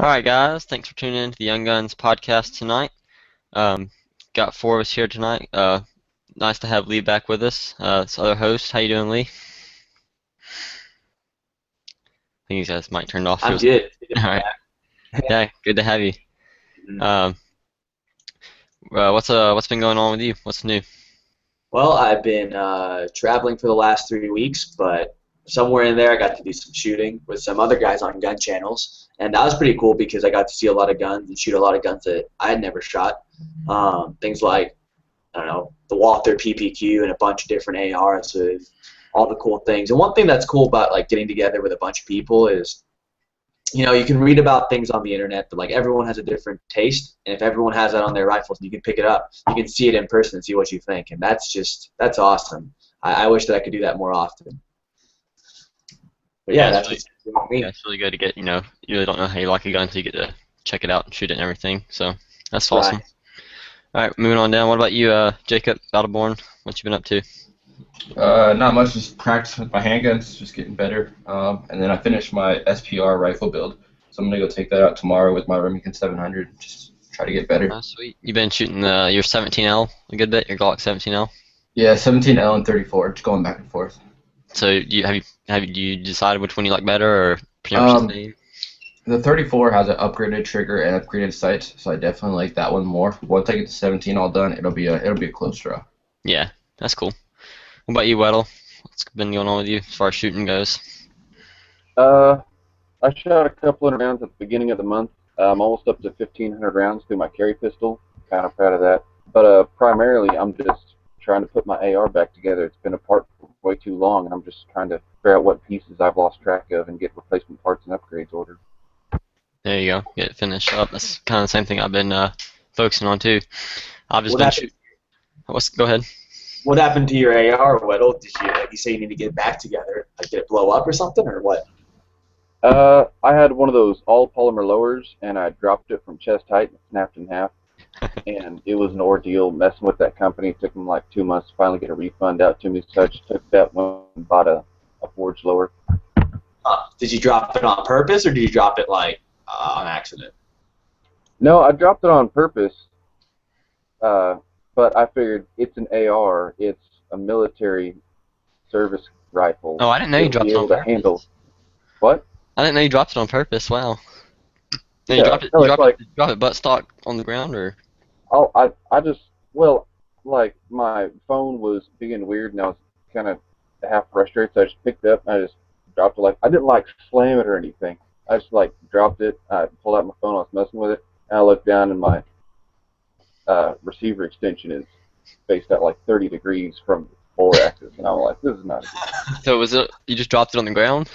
All right, guys. Thanks for tuning in to the Young Guns podcast tonight. Um, got four of us here tonight. Nice to have Lee back with us. This other host. How you doing, Lee? I think he's got his mic turned off. I'm good. Good to All be right. back. Yeah, good to have you. Mhm. Um, what's been going on with you? What's new? Well, I've been traveling for the last 3 weeks, but somewhere in there I got to do some shooting with some other guys on gun channels, and that was pretty cool because I got to see a lot of guns and shoot a lot of guns that I had never shot. Things like, I don't know, the Walther PPQ and a bunch of different ARs with all the cool things. And one thing that's cool about like getting together with a bunch of people is you can read about things on the internet, but like everyone has a different taste, and if everyone has that on their rifles, you can pick it up, you can see it in person and see what you think, and that's awesome. I wish that I could do that more often. But Yeah, yeah, it's that's really what's about yeah, me. it's really good to get. You really don't know how you like a gun until you get to check it out and shoot it and everything. So that's Right. awesome. All right, moving on down. What about you, Jacob Battleborn? What you been up to? Not much, just practice with my handguns, just getting better. And then I finished my SPR rifle build, so I'm gonna go take that out tomorrow with my Remington 700. Just try to get better. Oh, sweet. You been shooting your 17L a good bit, your Glock 17L. Yeah, 17L and 34, just going back and forth. So you decided which one you like better, or pretty much the Um, same? the 34 has an upgraded trigger and upgraded sights, so I definitely like that one more. Once I get the 17 all done, it'll be a close draw. Yeah, that's cool. What about you, Weddle? What's been going on with you as far as shooting goes? Uh, I shot a couple hundred rounds at the beginning of the month. I'm almost up to 1,500 rounds through my carry pistol. Kind of proud of that. But primarily, I'm just trying to put my AR back together. It's been apart for way too long, and I'm just trying to figure out what pieces I've lost track of and get replacement parts and upgrades ordered. There you go. Get it finished up. That's kind of the same thing I've been focusing on too. I've just What been happened? shooting. Go ahead. What happened to your AR, Weddle? Did you like you say you need to get it back together? Like did it blow up or something, or what? I had one of those all polymer lowers, and I dropped it from chest height and snapped in half. And it was an ordeal messing with that company. It took them like 2 months to finally get a refund out to me. So I just took that one and bought a forged lower. Did you drop it on purpose, or did you drop it like on accident? No, I dropped it on purpose, uh, but I figured it's an AR. It's a military service rifle. Oh, I didn't know you It'll dropped be it on able to handle purpose. what? I didn't know you dropped it on purpose. Wow. No, you Yeah, dropped it. no, it's like You dropped it butt stock on the ground, or? I just well, like my phone was being weird, and I was kind of half frustrated, so I just picked it up and I just dropped it. Like I didn't like slam it or anything. I just like dropped it. I pulled out my phone. I was messing with it, and I looked down, and my receiver extension is spaced out like 30 degrees from the four axis, and I'm like, this is not a good idea. So was it? You just dropped it on the ground?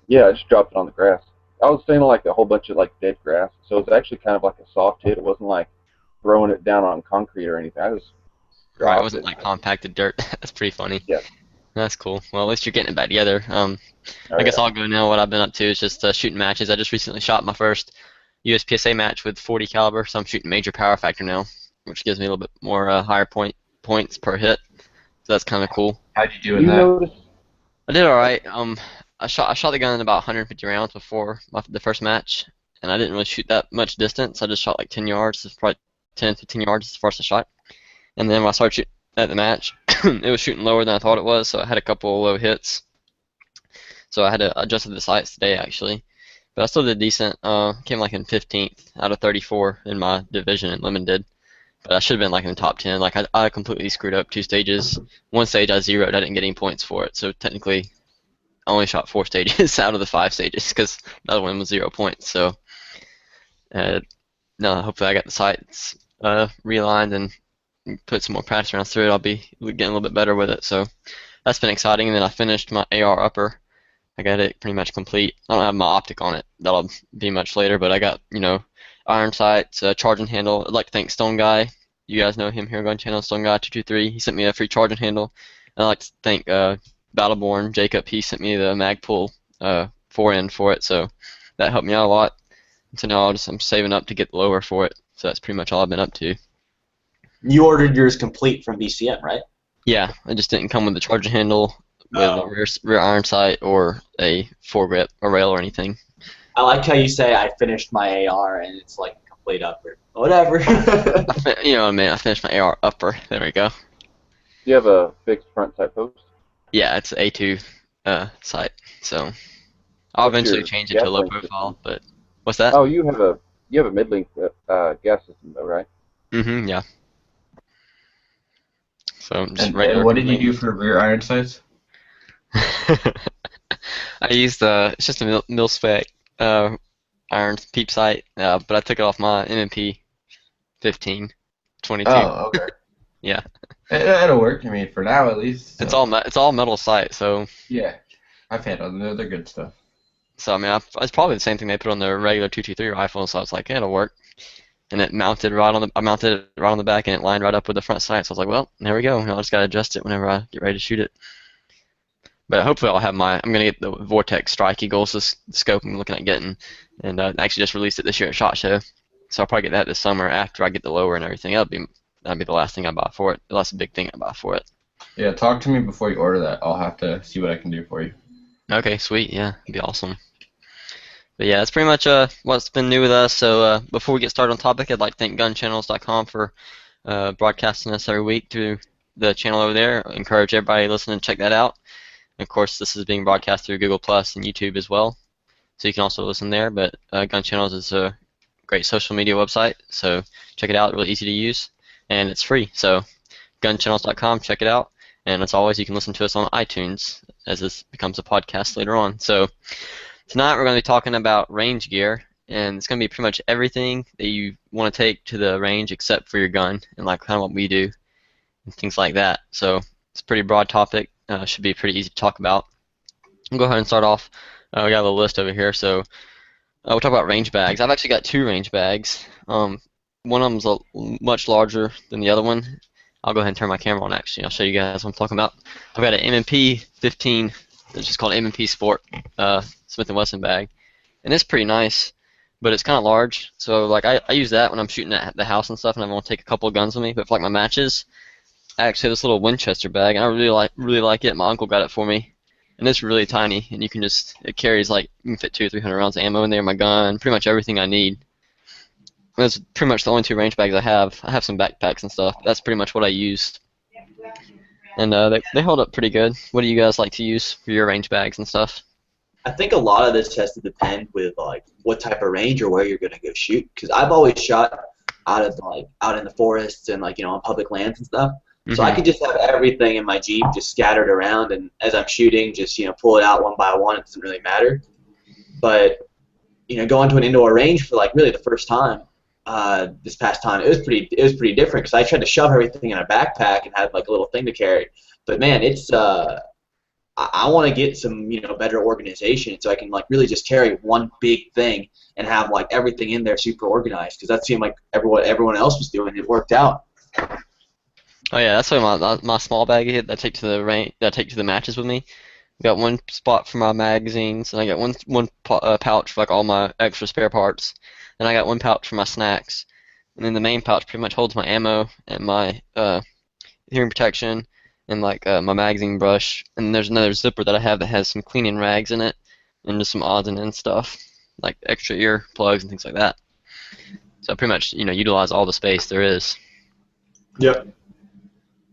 Yeah, I just dropped it on the grass. I was saying like a whole bunch of like dead grass, so it was actually kind of like a soft hit. It wasn't like throwing it down on concrete or anything. I just Right. It dropped wasn't it. like compacted dirt. That's pretty funny. Yeah. That's cool. Well, at least you're getting it back together. Oh I guess yeah. I'll go now. What I've been up to is just shooting matches. I just recently shot my first USPSA match with 40 caliber, so I'm shooting major power factor now, which gives me a little bit more higher points per hit. So that's kind of cool. How'd you do Do in you that? notice? I did all right. I shot the gun in about 150 rounds before the first match, and I didn't really shoot that much distance. I just shot like 10 yards, probably 10, 15 yards as far as I shot. And then when I started shooting at the match, it was shooting lower than I thought it was, so I had a couple of low hits. So I had to adjust the sights today actually, but I still did decent. Came like in 15th out of 34 in my division, and Lemon did. But I should have been like in the top 10. Like I completely screwed up two stages. One stage I zeroed. I didn't get any points for it. So technically, I only shot four stages out of the five stages because the other one was 0 points. So uh, no, hopefully I got the sights realigned and put some more practice rounds through it. I'll be getting a little bit better with it. So that's been exciting. And then I finished my AR upper. I got it pretty much complete. I don't have my optic on it. That'll be much later, but I got, iron sights, charging handle. I'd like to thank Stone Guy. You guys know him here on channel, Stone Guy 223. He sent me a free charging handle. And I'd like to thank Battleborn Jacob. He sent me the Magpul 4N for it, so that helped me out a lot. So now I'm saving up to get the lower for it. So that's pretty much all I've been up to. You ordered yours complete from BCM, right? Yeah, it just didn't come with the charging handle with a Oh, rear iron sight or a foregrip, a rail or anything. I like how you say I finished my AR and it's like a complete upper. Whatever. You know what I mean? I finished my AR upper. There we go. Do you have a fixed front sight post? Yeah, it's A2 sight. So I'll What's eventually your change it to gas a low link profile. system? But what's that? Oh, you have a mid-link gas system though, right? Yeah. So just And regular what did you mid-link. do for rear iron sights? I used it's just a mil spec iron peep sight, but I took it off my MMP 1522. Oh, okay. Yeah, That'll work. I mean, for now at least. it's So. it's all metal sight. So I've had them. They're good stuff. I mean, it's probably the same thing they put on the regular 223 rifle. So I was like, yeah, it'll work. And it mounted right on the I mounted it right on the back, and it lined right up with the front sight. So I was like, well, there we go. Now I just gotta adjust it whenever I get ready to shoot it. But hopefully I'm gonna get the Vortex Strike Eagles, this scope I'm looking at getting, and I actually just released it this year at SHOT Show. So I'll probably get that this summer after I get the lower and everything. That'd be the last thing I buy for it. The last big thing I buy for it. Yeah, talk to me before you order that. I'll have to see what I can do for you. Okay, sweet. Yeah, it'd be awesome. But yeah, that's pretty much what's been new with us. So before we get started on topic, I'd like to thank GunChannels.com for broadcasting us every week through the channel over there. I encourage everybody listening to check that out. And of course, this is being broadcast through Google Plus and YouTube as well, so you can also listen there. But Gun Channels is a great social media website, so check it out. Really easy to use, and it's free. So GunChannels.com, check it out. And as always, you can listen to us on iTunes as this becomes a podcast later on. So tonight we're going to be talking about range gear, and it's going to be pretty much everything that you want to take to the range except for your gun, and like kind of what we do and things like that. So it's a pretty broad topic. Should be pretty easy to talk about. I'll go ahead and start off. We got a little list over here. So we'll talk about range bags. I've actually got two range bags. One of them's much larger than the other one. I'll go ahead and turn my camera on actually. I'll show you guys what I'm talking about. I've got an M&P 15, it's just called M&P Sport Smith & Wesson bag. And it's pretty nice, but it's kind of large. So like I use that when I'm shooting at the house and stuff and I want to take a couple of guns with me. But for like my matches, I actually have this little Winchester bag, and I really like it. My uncle got it for me, and it's really tiny, and it carries like you can fit 200 or 300 rounds of ammo in there, my gun, pretty much everything I need. That's pretty much the only two range bags I have. I have some backpacks and stuff. But that's pretty much what I use, and they hold up pretty good. What do you guys like to use for your range bags and stuff? I think a lot of this has to depend with like what type of range or where you're gonna go shoot. Because I've always shot out in the forests and like on public lands and stuff. So I could just have everything in my Jeep just scattered around, and as I'm shooting, just pull it out one by one. It doesn't really matter. But going to an indoor range for like really the first time this past time, it was pretty different because I tried to shove everything in a backpack and had like a little thing to carry. But man, it's I want to get some better organization so I can like really just carry one big thing and have like everything in there super organized because that seemed like everyone else was doing. It worked out. Oh yeah, that's what my small bag is that I take to the range, that I take to the matches with me. I got one spot for my magazines, and I got one pouch for like all my extra spare parts. Then I got one pouch for my snacks, and then the main pouch pretty much holds my ammo and my hearing protection and like my magazine brush. And there's another zipper that I have that has some cleaning rags in it and just some odds and ends stuff like extra ear plugs and things like that. So I pretty much utilize all the space there is. Yep.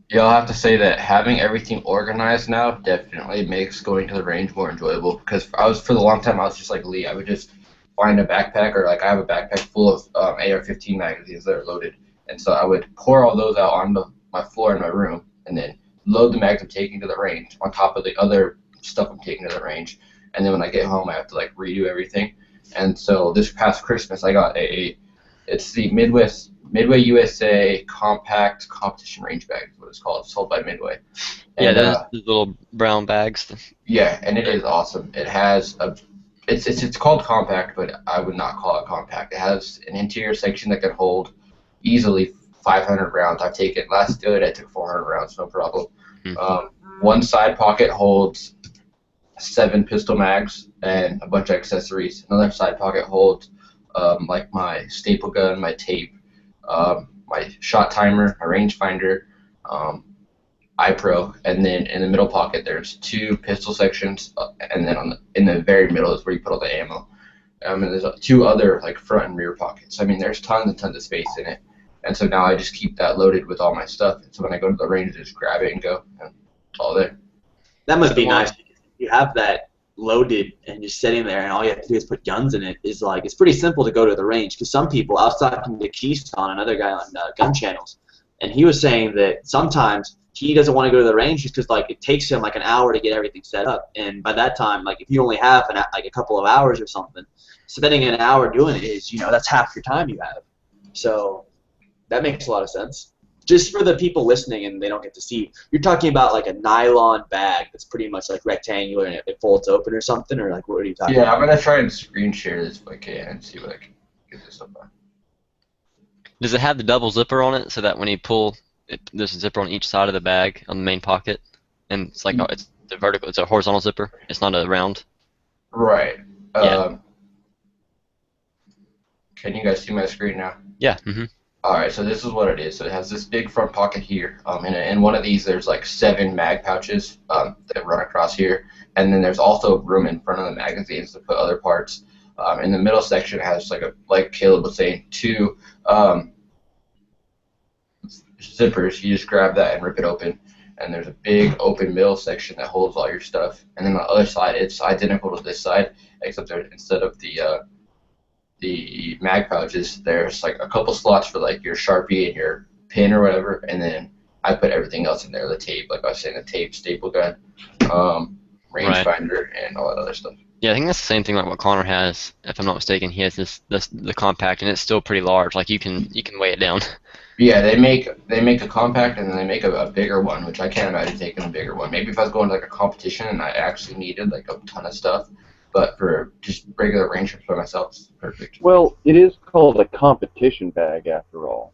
Yeah, I'll have to say that having everything organized now definitely makes going to the range more enjoyable. Because for the long time, I was just like Lee. I would just find a backpack, or like I have a backpack full of AR-15 magazines that are loaded, and so I would pour all those out onto my floor in my room, and then load the mags I'm taking to the range on top of the other stuff I'm taking to the range. And then when I get home, I have to like redo everything. And so this past Christmas, I got it's the Midway USA Compact Competition Range Bag is what it's called. It's sold by Midway. Yeah, And, those little brown bags. yeah, and it is awesome. It has it's called compact, but I would not call it compact. It has an interior section that can hold easily 500 rounds. I've taken the other day I took 400 rounds, no problem. One side pocket holds 7 pistol mags and a bunch of accessories. Another side pocket holds like my staple gun, my tape, my shot timer, my rangefinder, iPro, and then in the middle pocket there's 2 pistol sections, and then in the very middle is where you put all the ammo. And there's two other like front and rear pockets. I mean, there's tons and tons of space in it. And so now I just keep that loaded with all my stuff. And so when I go to the range, I just grab it and go, and it's all there. That must be nice. You have that loaded and just sitting there, and all you have to do is put guns in it. Is like it's pretty simple to go to the range because some people. I was talking to Keystone, another guy on gun channels, and he was saying that sometimes he doesn't want to go to the range just because like it takes him like an hour to get everything set up, and by that time, like if you only have like a couple of hours or something, spending an hour doing it is that's half your time you have. So that makes a lot of sense. Just for the people listening and they don't get to see, you're talking about like a nylon bag that's pretty much like rectangular and it folds open or something, or like what are you talking about? Yeah, I'm gonna try and screen share this if I can and see what I can get this up on. Does it have the double zipper on it so that when you pull, there's a zipper on each side of the bag on the main pocket, and it's like it's the vertical, it's a horizontal zipper. It's not a round. Right. Yeah. Can you guys see my screen now? Yeah. Alright, so this is what it is. So it has this big front pocket here. And in one of these, there's like 7 mag pouches that run across here. And then there's also room in front of the magazines to put other parts. In the middle section, it has like Caleb was saying, 2 zippers. You just grab that and rip it open. And there's a big open middle section that holds all your stuff. And then on the other side, it's identical to this side, except instead of the mag pouches, there's like a couple slots for like your Sharpie and your pin or whatever, and then I put everything else in there, the tape, like I was saying, the tape, staple gun, rangefinder, and all that other stuff. Yeah, I think that's the same thing like what Connor has, if I'm not mistaken. He has the compact, and it's still pretty large. Like you can weigh it down. Yeah, they make a compact and then they make a bigger one, which I can't imagine taking a bigger one. Maybe if I was going to like a competition and I actually needed like a ton of stuff. But for just regular range trips by myself, it's perfect. Well, it is called a competition bag after all.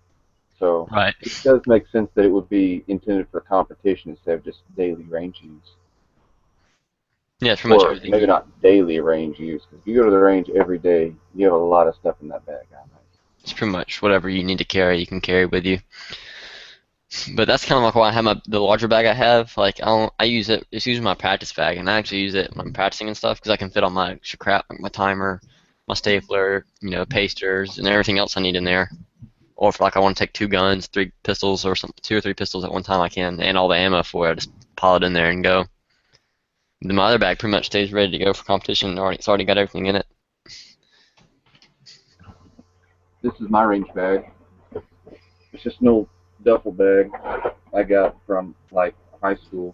So Right. it does make sense that it would be intended for competition instead of just daily range use. Yeah, it's pretty much Or everything. maybe not daily range use, because if you go to the range every day, you have a lot of stuff in that bag. It's pretty much whatever you need to carry, you can carry with you. But that's kind of like why I have the larger bag I have. Like I use it. It's usually my practice bag, and I actually use it when I'm practicing and stuff because I can fit all my extra crap, like my timer, my stapler, pasters, and everything else I need in there. Or if like I want to take 2 guns, 3 pistols, or 2 or 3 pistols at one time, I can, and all the ammo for it. I just pile it in there and go. Then my other bag pretty much stays ready to go for competition. It's already got everything in it. This is my range bag. It's just an old duffel bag I got from like high school.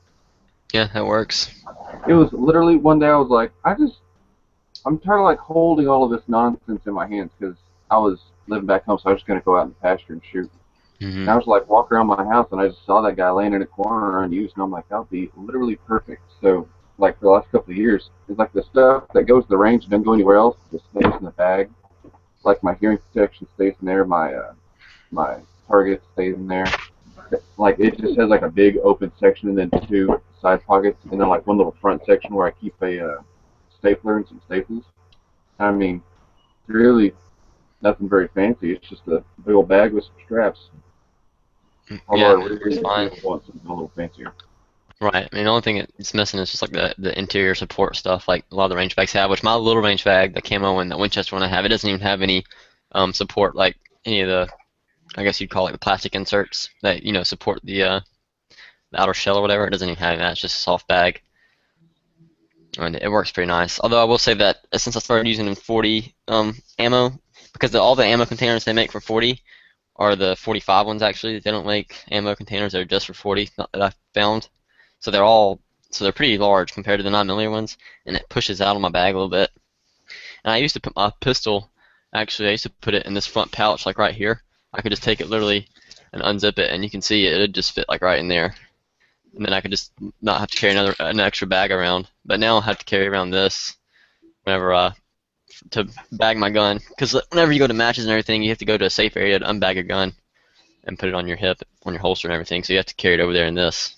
Yeah, that works. It was literally one day I was like, I'm tired of like holding all of this nonsense in my hands because I was living back home, so I was just gonna go out in the pasture and shoot. Mm-hmm. And I was like walking around my house and I just saw that guy laying in a corner unused, and I'm like, that'll be literally perfect. So like for the last couple of years, it's like the stuff that goes to the range and doesn't go anywhere else just stays in the bag. Like my hearing protection stays in there, my target stays in there. Like it just has like a big open section and then 2 side pockets and then like one little front section where I keep a stapler and some staples. I mean, really nothing very fancy. It's just a big old bag with some straps. Although I really want something a little fancier. Right. I mean, the only thing it's missing is just like the interior support stuff, like a lot of the range bags have. Which my little range bag, the camo and the Winchester one I have, it doesn't even have any support, like any of the, I guess you'd call it the plastic inserts that support the outer shell or whatever. It doesn't even have that. It's just a soft bag, and it works pretty nice. Although I will say that since I started using 40 ammo, because all the ammo containers they make for 40 are the 45 ones actually. They don't make ammo containers that are just for 40 that I found. So they're pretty large compared to the 9mm ones, and it pushes out on my bag a little bit. And I used to put my pistol, actually I used to put it in this front pouch like right here. I could just take it literally and unzip it, and you can see it would just fit like right in there. And then I could just not have to carry an extra bag around. But now I have to carry around this whenever to bag my gun, because whenever you go to matches and everything, you have to go to a safe area to unbag your gun and put it on your hip, on your holster and everything. So you have to carry it over there in this.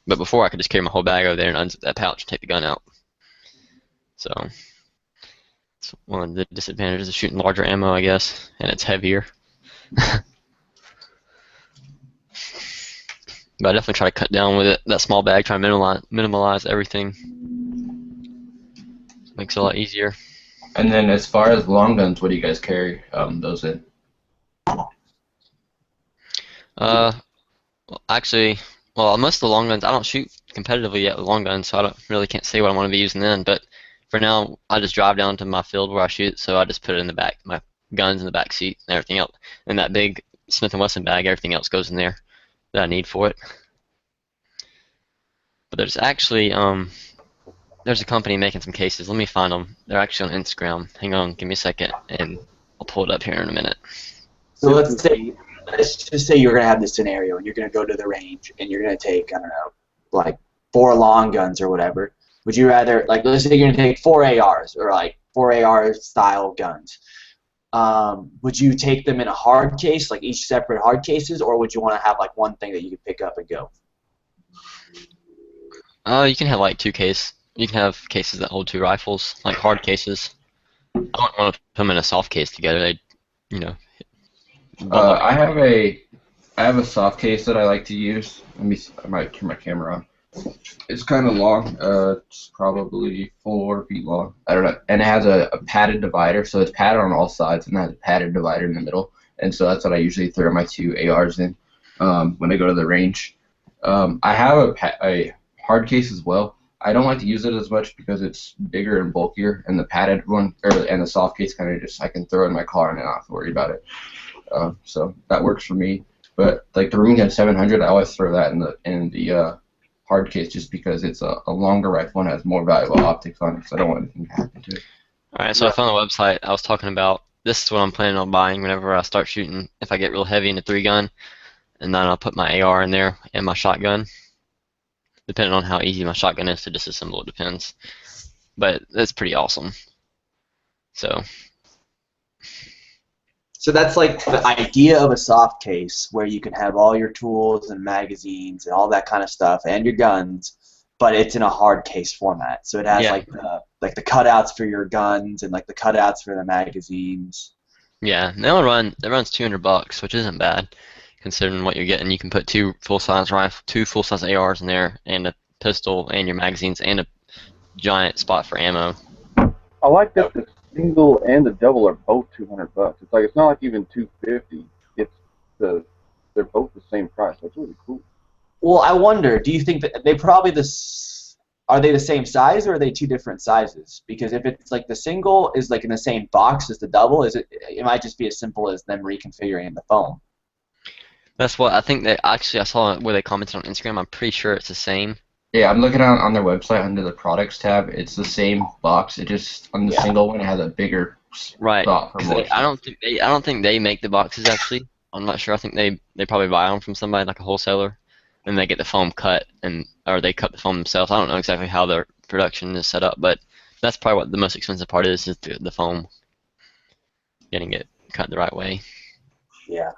But before I could just carry my whole bag over there and unzip that pouch and take the gun out. So it's one of the disadvantages of shooting larger ammo, I guess, and it's heavier. But I definitely try to cut down with it, that small bag, try to minimize everything. Makes it a lot easier. And then as far as long guns, what do you guys carry those in? Uh, actually, well, most of the long guns, I don't shoot competitively yet with long guns, so I don't really can't say what I want to be using then. But for now, I just drive down to my field where I shoot, so I just put it in the back, my guns in the back seat and everything else. In that big Smith & Wesson bag, everything else goes in there that I need for it. But there's actually there's a company making some cases. Let me find them. They're actually on Instagram. Hang on, give me a second, and I'll pull it up here in a minute. So let's just say you're gonna have this scenario and you're gonna go to the range and you're gonna take, I don't know, like 4 long guns or whatever. Would you rather, like, let's say you're gonna take 4 ARs or like 4 AR style guns? Would you take them in a hard case, like each separate hard cases, or would you want to have like one thing that you could pick up and go? You can have like 2 cases. You can have cases that hold 2 rifles, like hard cases. I don't want to put them in a soft case together. They, you know. I have a soft case that I like to use. I might turn my camera on. It's kind of long. It's probably 4 feet long. I don't know. And it has a padded divider, so it's padded on all sides, and it has a padded divider in the middle. And so that's what I usually throw my 2 ARs in when I go to the range. I have a hard case as well. I don't like to use it as much because it's bigger and bulkier, and the padded one and the soft case kind of just I can throw it in my car and not have to worry about it. So that works for me. But like the Remington 700, I always throw that in the hard case just because it's a longer rifle and has more valuable optics on it, so I don't want anything to happen to it. Alright, so I found the website I was talking about. This is what I'm planning on buying whenever I start shooting, if I get real heavy in a 3-gun, and then I'll put my AR in there and my shotgun. Depending on how easy my shotgun is to disassemble, it depends. But that's pretty awesome. So that's like the idea of a soft case where you can have all your tools and magazines and all that kind of stuff and your guns, but it's in a hard case format. So it has like the cutouts for your guns and like the cutouts for the magazines. yeah, it runs $200, which isn't bad considering what you're getting. You can put 2 full-size ARs in there, and a pistol, and your magazines, and a giant spot for ammo. I like that the single and the double are both $200. It's like it's not like even $250. They're both the same price. That's really cool. Well, I wonder, do you think that they probably are they the same size, or are they 2 different sizes? Because if it's like the single is like in the same box as the double, it might just be as simple as them reconfiguring the foam. That's what I think. That actually I saw where they commented on Instagram. I'm pretty sure it's the same. Yeah, I'm looking on their website under the products tab. It's the same box. It just on the single one it has a bigger spot for more. I don't think they make the boxes actually. I'm not sure. I think they probably buy them from somebody like a wholesaler, and they get the foam cut or they cut the foam themselves. I don't know exactly how their production is set up, but that's probably what the most expensive part is the foam. Getting it cut the right way. Yeah.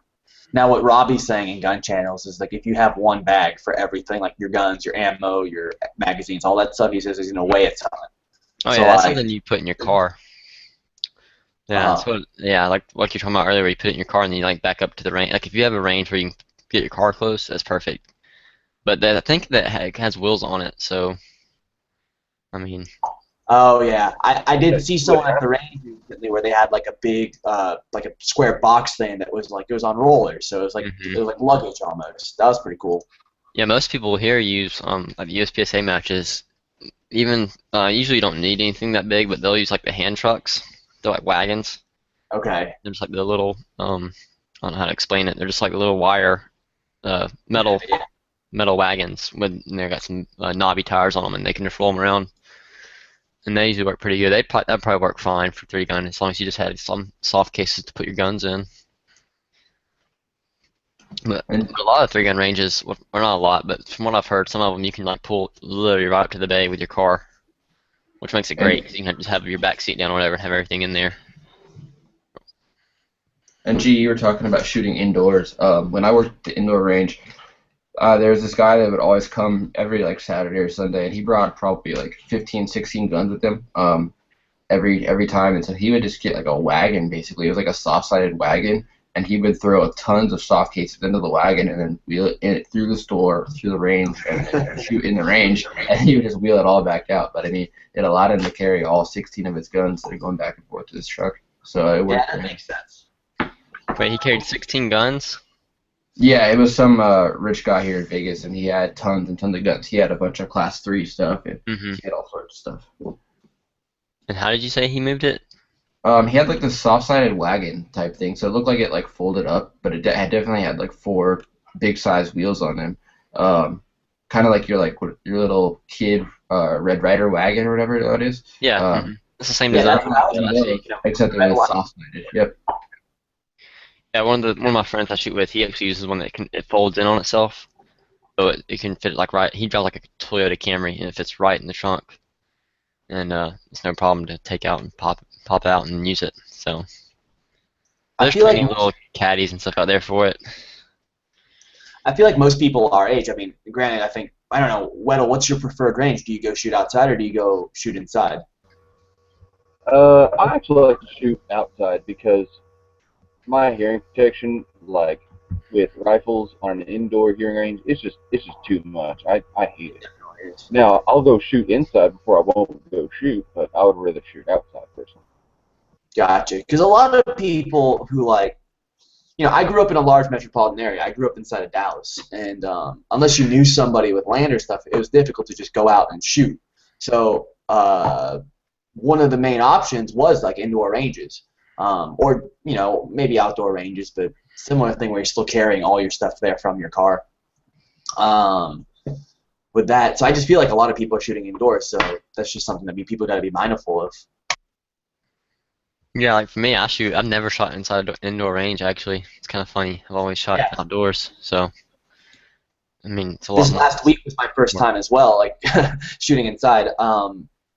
Now, what Robbie's saying in gun channels is like if you have one bag for everything, like your guns, your ammo, your magazines, all that stuff, he says is going to weigh a ton. Oh So, yeah, that's like, something you put in your car. Yeah, that's what. Yeah, like what you're talking about earlier, where you put it in your car and then you like back up to the range. Like if you have a range where you can get your car close, that's perfect. But I think that has wheels on it, so I mean. Oh yeah, I did see someone at the range recently where they had like a big like a square box thing that was like it was on rollers, so it was like it was like luggage almost. That was pretty cool. Yeah, most people here use like USPSA matches. Even usually you don't need anything that big, but they'll use like the hand trucks. They're like wagons. Okay. They're just like the little I don't know how to explain it. They're just like the little wire metal wagons with and they got some knobby tires on them, and they can just roll them around. And they usually work pretty good. That'd probably work fine for 3-gun as long as you just had some soft cases to put your guns in. But a lot of 3-gun ranges, or not a lot, but from what I've heard, some of them you can like pull literally right up to the bay with your car, which makes it great because you can just have your back seat down or whatever and have everything in there. And G, you were talking about shooting indoors. When I worked at the indoor range, there was this guy that would always come every like Saturday or Sunday, and he brought probably like 15, 16 guns with him every time, and so he would just get like a wagon basically. It was like a soft-sided wagon, and he would throw tons of soft cases into the wagon and then wheel it through the store, through the range, and shoot in the range, and he would just wheel it all back out. But I mean, it allowed him to carry all 16 of his guns that are going back and forth to his truck. So it worked. Yeah, that makes sense. Wait, he carried 16 guns? Yeah, it was some rich guy here in Vegas, and he had tons and tons of guns. He had a bunch of Class 3 stuff, and Mm-hmm. he had all sorts of stuff. And how did you say he moved it? He had like this soft-sided wagon type thing, so it looked like it like folded up, but it definitely had like 4 big-size wheels on them. Kind of like your little kid Red Ryder wagon or whatever that is. Yeah, it's the same Yeah, design. that's what I was gonna say. Except it Red was one. soft-sided. Yep. Yeah, one of my friends I shoot with, he actually uses one that it folds in on itself, so it can fit like right. He drives like a Toyota Camry, and it fits right in the trunk, and it's no problem to take out and pop out and use it. So I there's feel like plenty of little caddies and stuff out there for it. most people our age. I mean, granted, I don't know, Weddle. What's your preferred range? Do you go shoot outside or do you go shoot inside? I actually like to shoot outside because my hearing protection, like with rifles on an indoor hearing range, it's just too much. I hate it. Now I'll go shoot inside before I won't go shoot, but I would rather shoot outside personally. Gotcha. Because a lot of people who I grew up in a large metropolitan area. I grew up inside of Dallas, and unless you knew somebody with land or stuff, it was difficult to just go out and shoot. So one of the main options was like indoor ranges, or maybe outdoor ranges, but similar thing where you're still carrying all your stuff there from your car. With that, so I just feel like a lot of people are shooting indoors, so that's just something that people got to be mindful of. Yeah, like for me, I've never shot inside an indoor range actually. It's kind of funny. I've always shot outdoors, so I mean it's a lot This more. last week was my first time as well, like shooting inside,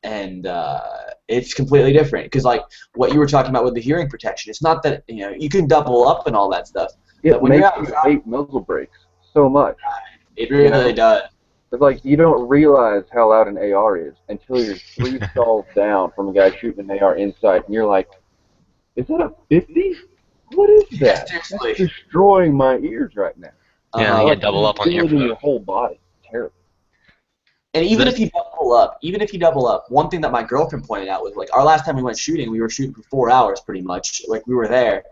and it's completely different because like what you were talking about with the hearing protection, it's not that you can double up and all that stuff. It when you're makes you outside- hate muzzle brakes so much. It really does. It's like you don't realize how loud an AR is until you're 3 stalls down from a guy shooting an AR inside, and you're like, "Is that a 50? What is that? Seriously. That's destroying my ears right now." Yeah, you get double up on the Feel it in airflow. your whole body. It's terrible. And even if you double up, one thing that my girlfriend pointed out was like our last time we went shooting, we were shooting for 4 hours pretty much. Like we were there.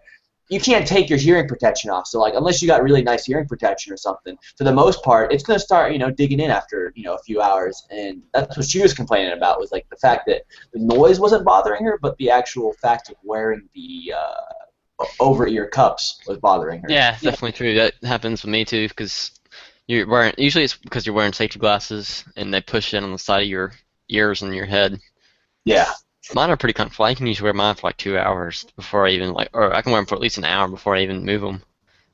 You can't take your hearing protection off. So like unless you got really nice hearing protection or something, for the most part, it's gonna start digging in after a few hours. And that's what she was complaining about was like the fact that the noise wasn't bothering her, but the actual fact of wearing the over ear cups was bothering her. Yeah, definitely true. That happens with me too, because usually it's because you're wearing safety glasses and they push in on the side of your ears and your head. Yeah. Mine are pretty comfortable. I can usually wear mine for like 2 hours before I even or I can wear them for at least an hour before I even move them.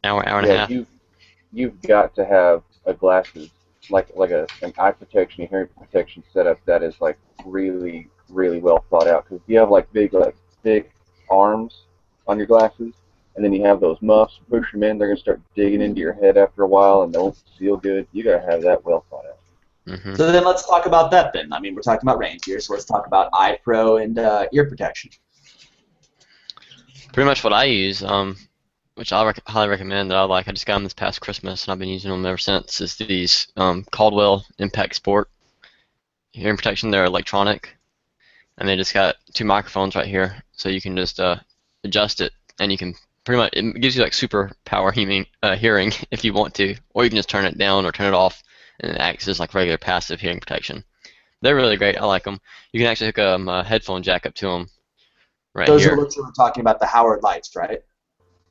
Hour and a half. You've got to have a glasses like an eye protection, a hearing protection setup that is like really really well thought out. Because if you have like big arms on your glasses, and then you have those muffs, push them in, they're gonna start digging into your head after a while, and they won't feel good. You gotta have that well thought out. Mm-hmm. So then let's talk about that then. I mean, we're talking about range here, so let's talk about eye pro and ear protection. Pretty much what I use, which I highly recommend that I like. I just got them this past Christmas and I've been using them ever since. Is these Caldwell Impact Sport hearing protection. They're electronic, and they just got 2 microphones right here, so you can just adjust it, and you can pretty much it gives you like super power hearing if you want to, or you can just turn it down or turn it off, and it acts as like regular passive hearing protection. They're really great. I like them. You can actually hook a headphone jack up to them right Those here. are what you were talking about, the Howard lights, right?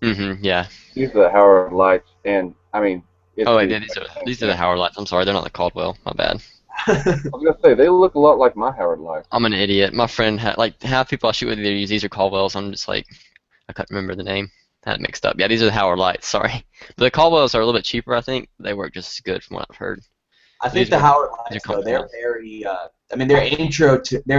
Yeah. These are the Howard lights, and I mean. Oh wait, yeah, these are the Howard lights. I'm sorry, they're not the Caldwell. My bad. I was gonna say they look a lot like my Howard lights. I'm an idiot. My friend had half people I shoot with either use these or Caldwells. I'm just like I couldn't remember the name. I had it mixed up. Yeah, these are the Howard lights. Sorry, but the Caldwells are a little bit cheaper. I think they work just as good from what I've heard. I think These the are- Howard these lights, are though, they're comfortable. very. I mean, they're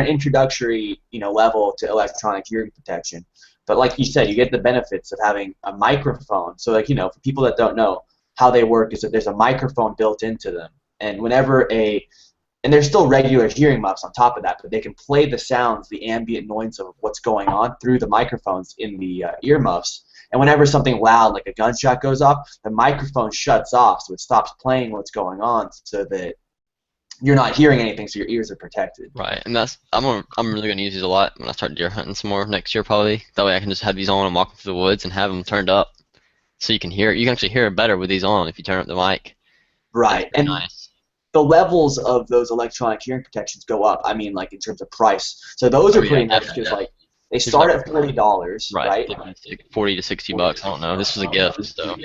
an introductory, level to electronic hearing protection. But like you said, you get the benefits of having a microphone. So, like, for people that don't know how they work, is that there's a microphone built into them, and and there's still regular hearing muffs on top of that, but they can play the sounds, the ambient noise of what's going on through the microphones in the earmuffs, And whenever something loud, like a gunshot goes off, the microphone shuts off, so it stops playing what's going on, so that you're not hearing anything, so your ears are protected. Right, and I'm really gonna use these a lot when I start deer hunting some more next year probably. That way I can just have these on and walk through the woods and have them turned up, so you can hear it. You can actually hear it better with these on if you turn up the mic. Right, and nice. the levels of those electronic hearing protections go up. I mean, like in terms of price. So those are pretty nice because like they start at $40, right? 40 to $60. I don't know. This was a gift, so.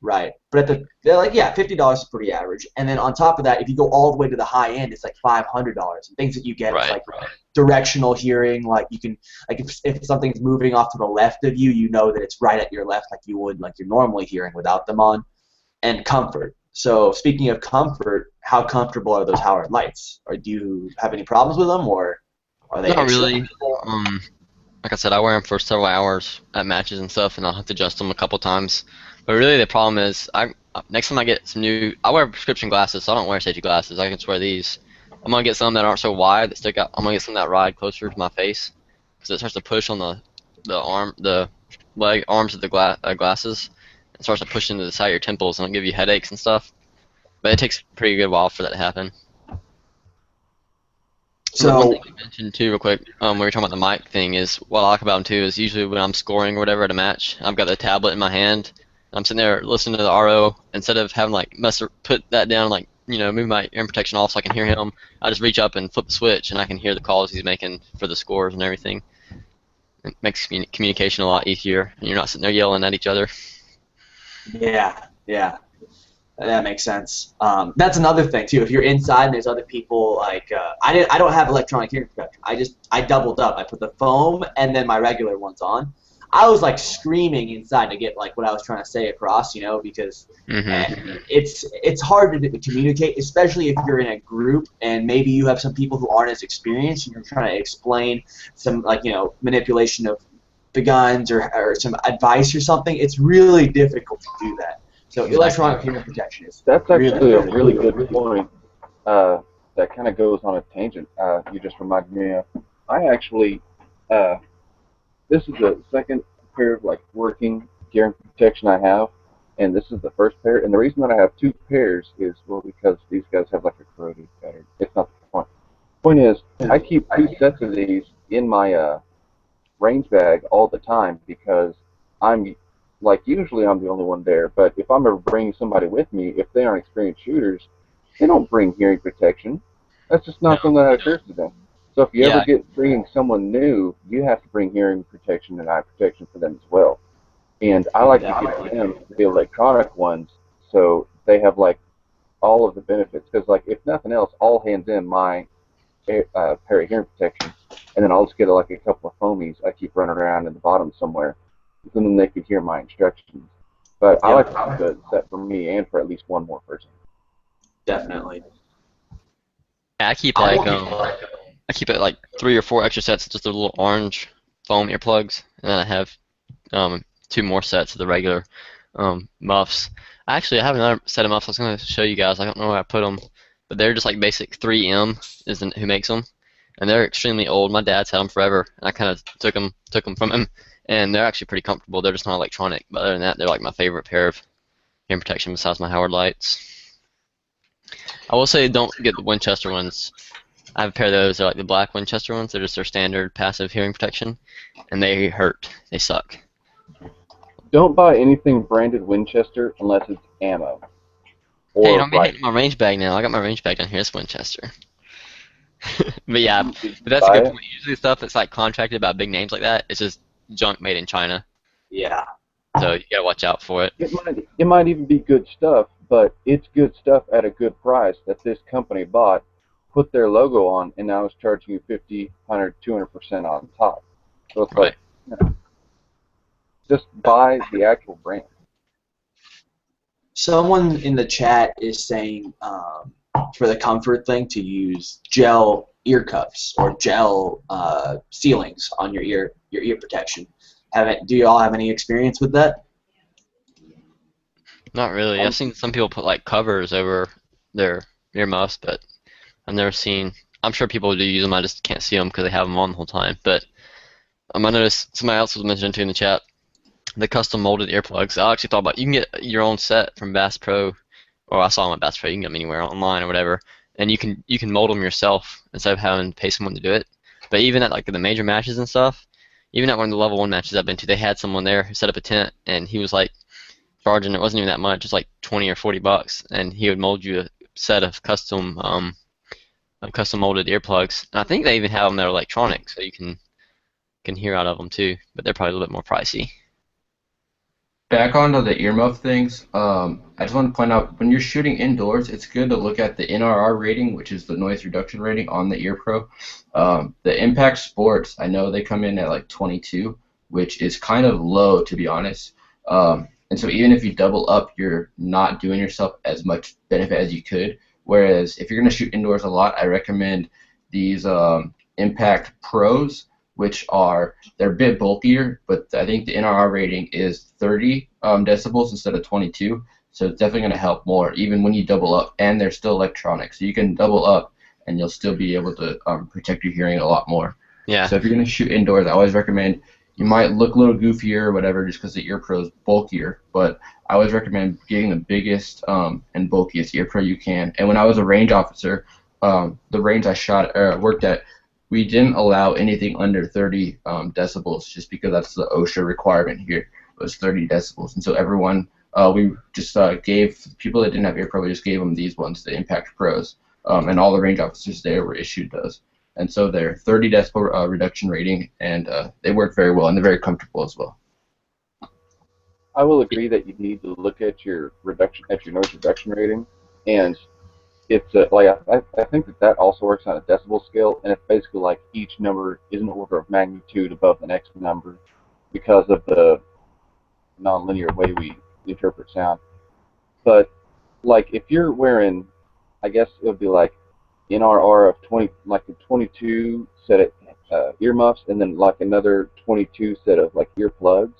Right, but they're like, yeah, $50 is pretty average, and then on top of that, if you go all the way to the high end, it's like $500. And things that you get is like directional hearing, like you can, like if something's moving off to the left of you, you know that it's right at your left, like you would like you're normally hearing without them on, and comfort. So speaking of comfort, how comfortable are those Howard lights? Or do you have any problems with them, or are they? Not really. Like I said, I wear them for several hours at matches and stuff, and I'll have to adjust them a couple times. But really, the problem is, next time I get some new, I wear prescription glasses, so I don't wear safety glasses. I can just wear these. I'm gonna get some that aren't so wide that stick out. I'm gonna get some that ride closer to my face, because it starts to push on the arms of the glasses. It starts to push into the side of your temples, and it'll give you headaches and stuff. But it takes a pretty good while for that to happen. So one thing you mentioned too, real quick, when we were talking about the mic thing, is what I like about them too is usually when I'm scoring or whatever at a match, I've got the tablet in my hand. I'm sitting there listening to the RO. Instead of having like put that down, like move my ear protection off so I can hear him, I just reach up and flip the switch, and I can hear the calls he's making for the scores and everything. It makes communication a lot easier, and you're not sitting there yelling at each other. Yeah, that makes sense. That's another thing too. If you're inside and there's other people, like I don't have electronic hearing protection. I doubled up. I put the foam and then my regular ones on. I was like screaming inside to get like what I was trying to say across, because it's hard to communicate, especially if you're in a group and maybe you have some people who aren't as experienced and you're trying to explain some manipulation of the guns or some advice or something. It's really difficult to do that. So electronic hearing protection is That's actually a really good point. That kind of goes on a tangent. You just reminded me of. I actually, this is the second pair of like working hearing protection I have, and this is the first pair. And the reason that I have two pairs is because these guys have like a corroded pattern. It's not the point. Point is, I keep two sets of these in my range bag all the time because usually I'm the only one there, but if I'm ever bringing somebody with me, if they aren't experienced shooters, they don't bring hearing protection. That's just not something that occurs to them. So if you ever get bringing someone new, you have to bring hearing protection and eye protection for them as well. And I like to give them the electronic ones so they have like all of the benefits. Because like if nothing else, I'll hand them my pair of hearing protection, and then I'll just get like a couple of foamies I keep running around in the bottom somewhere. And then they could hear my instructions. But I like to have a set for me and for at least one more person. definitely. Yeah, I keep it like 3 or 4 extra sets of just the little orange foam earplugs, and then I have 2 more sets of the regular muffs. Actually, I have another set of muffs I was going to show you guys. I don't know where I put them, but they're just like basic 3M is who makes them, and they're extremely old. My dad's had them forever, and I kind of took them from him, and they're actually pretty comfortable. They're just not electronic, but other than that, they're like my favorite pair of hearing protection besides my Howard lights. I will say don't get the Winchester ones. I have a pair of those. They're like the black Winchester ones. They're just their standard passive hearing protection, and they hurt. They suck. Don't buy anything branded Winchester unless it's ammo. Hey, don't be hating my range bag now. I got my range bag down here. It's Winchester. But yeah, that's a good point. Usually stuff that's like contracted about big names like that, it's just junk made in China. Yeah. So you gotta watch out for it. It might even be good stuff, but it's good stuff at a good price that this company bought, put their logo on, and now is charging you 50, 100, 200% on top. So it's Right. like, just buy the actual brand. Someone in the chat is saying for the comfort thing to use gel ear cuffs or gel sealings on your ear protection. Do you all have any experience with that? Not really. I've seen some people put like covers over their earmuffs, but I've never seen. I'm sure people do use them. I just can't see them because they have them on the whole time. But I noticed somebody else was mentioning too in the chat. the custom molded earplugs. I actually thought about you can get your own set from Bass Pro, or I saw them at Bass Pro. You can get them anywhere online or whatever, and you can mold them yourself instead of having to pay someone to do it. But even at like the major matches and stuff, even at one of the level 1 matches I've been to, they had someone there who set up a tent, and he was like charging. It wasn't even that much. It was like 20 or 40 bucks, and he would mold you a set of custom molded earplugs. And I think they even have them that are electronic, so you can hear out of them too. But they're probably a little bit more pricey. Back onto the earmuff things, I just want to point out when you're shooting indoors, it's good to look at the NRR rating, which is the noise reduction rating on the EarPro. The Impact Sports, I know they come in at like 22, which is kind of low to be honest. And so even if you double up, you're not doing yourself as much benefit as you could. Whereas if you're going to shoot indoors a lot, I recommend these Impact Pros, which they're a bit bulkier, but I think the NRR rating is 30 decibels instead of 22, so it's definitely going to help more, even when you double up, and they're still electronic, so you can double up, and you'll still be able to protect your hearing a lot more. Yeah. So if you're going to shoot indoors, I always recommend, you might look a little goofier or whatever just because the EarPro is bulkier, but I always recommend getting the biggest and bulkiest EarPro you can. And when I was a range officer, the range I worked at, we didn't allow anything under 30 decibels just because that's the OSHA requirement here, was 30 decibels. And so everyone, we just gave people that didn't have EarPro, we just gave them these ones, the Impact Pros, and all the range officers there were issued those. And so they're 30 decibel reduction rating, and they work very well, and they're very comfortable as well. I will agree that you need to look at your noise reduction rating, and it's I think that also works on a decibel scale, and it's basically like each number is an order of magnitude above the next number because of the nonlinear way we interpret sound. But like if you're wearing, I guess it would be like NRR of 20, like a 22 set of earmuffs, and then like another 22 set of like earplugs.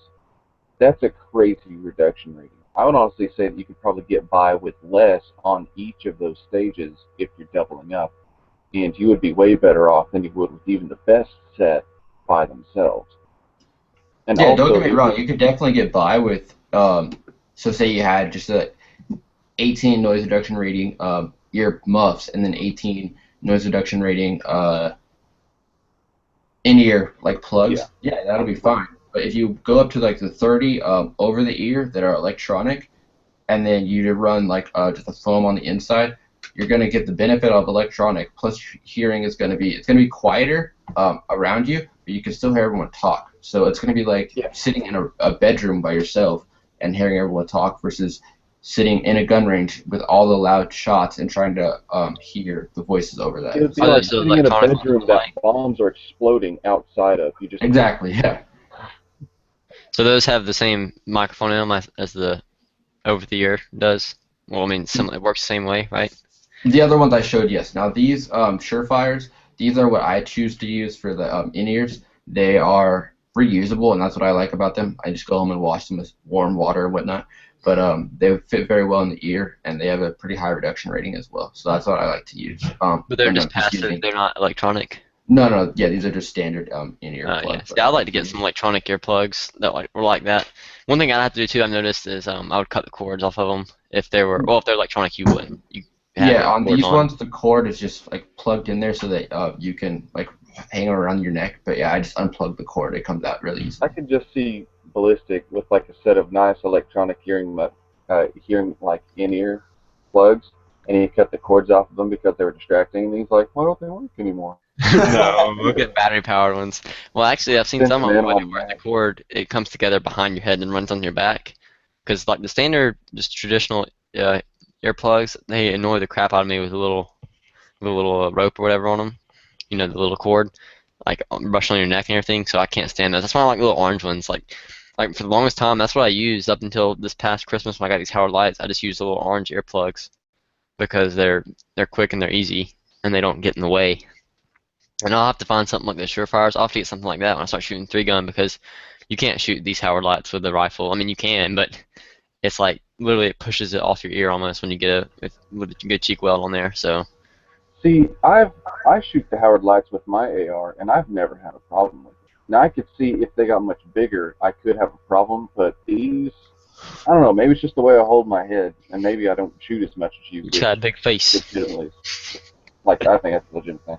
That's a crazy reduction rating. I would honestly say that you could probably get by with less on each of those stages if you're doubling up, and you would be way better off than you would with even the best set by themselves. And Yeah, don't also, get me wrong, you could definitely get by with, so say you had just a 18 noise reduction rating ear muffs and then 18 noise reduction rating in-ear like plugs, yeah, that'll be fine. But if you go up to like the 30 over the ear that are electronic, and then you run like just a foam on the inside, you're gonna get the benefit of electronic. Plus, hearing is gonna be quieter around you, but you can still hear everyone talk. So it's gonna be like sitting in a bedroom by yourself and hearing everyone talk versus sitting in a gun range with all the loud shots and trying to hear the voices over that. It would be like sitting in a bedroom that bombs are exploding outside of. You just exactly, yeah. So those have the same microphone in them as the over-the-ear does? Well, I mean, it works the same way, right? The other ones I showed, yes. Now these Surefires, these are what I choose to use for the in-ears. They are reusable, and that's what I like about them. I just go home and wash them with warm water and whatnot. But they fit very well in the ear, and they have a pretty high reduction rating as well. So that's what I like to use. But they're just passive, they're not electronic? No, yeah, these are just standard in-ear plugs. Yeah, I'd like to get some electronic earplugs that were like that. One thing I'd have to do too, I've noticed, is I would cut the cords off of them. If they're electronic, you wouldn't. Yeah, on these ones, the cord is just like plugged in there so that you can like hang around your neck. But yeah, I just unplug the cord; it comes out really easy. I could just see Ballistic with like a set of nice electronic hearing like in-ear plugs, and he cut the cords off of them because they were distracting. And he's like, "Why don't they work anymore?" No, we'll get battery-powered ones. Well, actually, I've seen some of them where the cord, it comes together behind your head and runs on your back. Because like the standard, just traditional earplugs, they annoy the crap out of me with a little rope or whatever on them. You know, the little cord, like brushing on your neck and everything. So I can't stand those. That's why I like little orange ones. Like for the longest time, that's what I used up until this past Christmas when I got these Howard Lights. I just used the little orange earplugs because they're quick and they're easy and they don't get in the way. And I'll have to find something like the Surefires. I'll have to get something like that when I start shooting 3-gun because you can't shoot these Howard Lights with the rifle. I mean, you can, but it's like literally it pushes it off your ear almost when you get with a good cheek weld on there. So. See, I shoot the Howard Lights with my AR, and I've never had a problem with it. Now I could see if they got much bigger, I could have a problem. But these, I don't know. Maybe it's just the way I hold my head, and maybe I don't shoot as much as you, You which got a big face. legitimately, like I think that's a legitimate thing.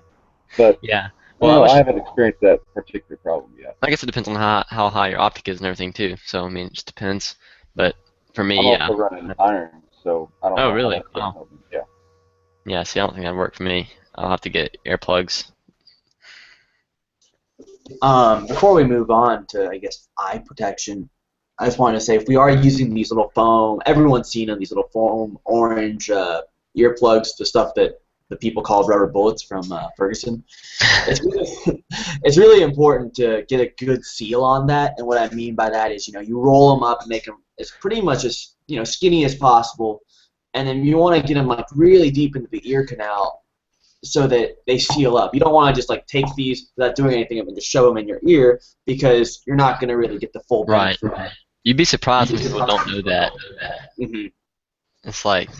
But Yeah. I Well, don't I know. I wish. haven't experienced that particular problem yet. I guess it depends on how high your optic is and everything too. So I mean, it just depends. But for I'm me, yeah. also running iron, so I don't Oh, know how really? that's going to Wow. help me. Yeah. Yeah. See, I don't think that'd work for me. I'll have to get earplugs. Before we move on to, I guess, eye protection, I just wanted to say if we are using these little foam, everyone's seen them, these little foam orange earplugs, the stuff that the people call rubber bullets from Ferguson. It's really, it's really important to get a good seal on that. And what I mean by that is, you roll them up and make them as pretty much as skinny as possible, and then you want to get them like really deep into the ear canal so that they seal up. You don't want to just like take these without doing anything and just shove them in your ear because you're not going to really get the full Right. benefit. You'd be surprised when people don't know that. Mm-hmm. It's like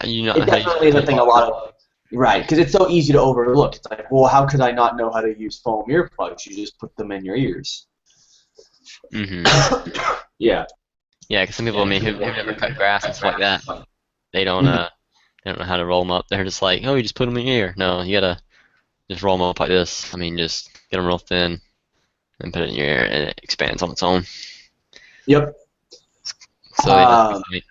you know It how you. definitely is a thing a lot of right because it's so easy to overlook. It's like, well, how could I not know how to use foam earplugs? You just put them in your ears. Mhm. Yeah. Yeah, because some people, I mean, who've never cut grass and stuff like that, they don't they don't know how to roll them up. They're just like, oh, you just put them in your ear. No, you gotta just roll them up like this. I mean, just get them real thin and put it in your ear, and it expands on its own. Yep. So yeah, that's a Um, good point.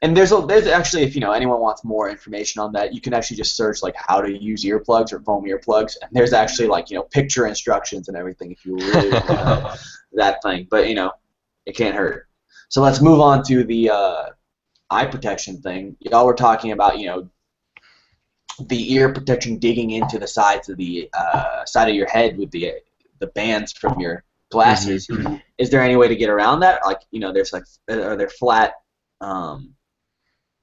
And there's actually, if anyone wants more information on that, you can actually just search like how to use earplugs or foam earplugs, and there's actually like picture instructions and everything if you really want to know that thing. But it can't hurt. So let's move on to the eye protection thing. Y'all were talking about the ear protection digging into the sides of the side of your head with the bands from your glasses. Is there any way to get around that? Like there's like are there flat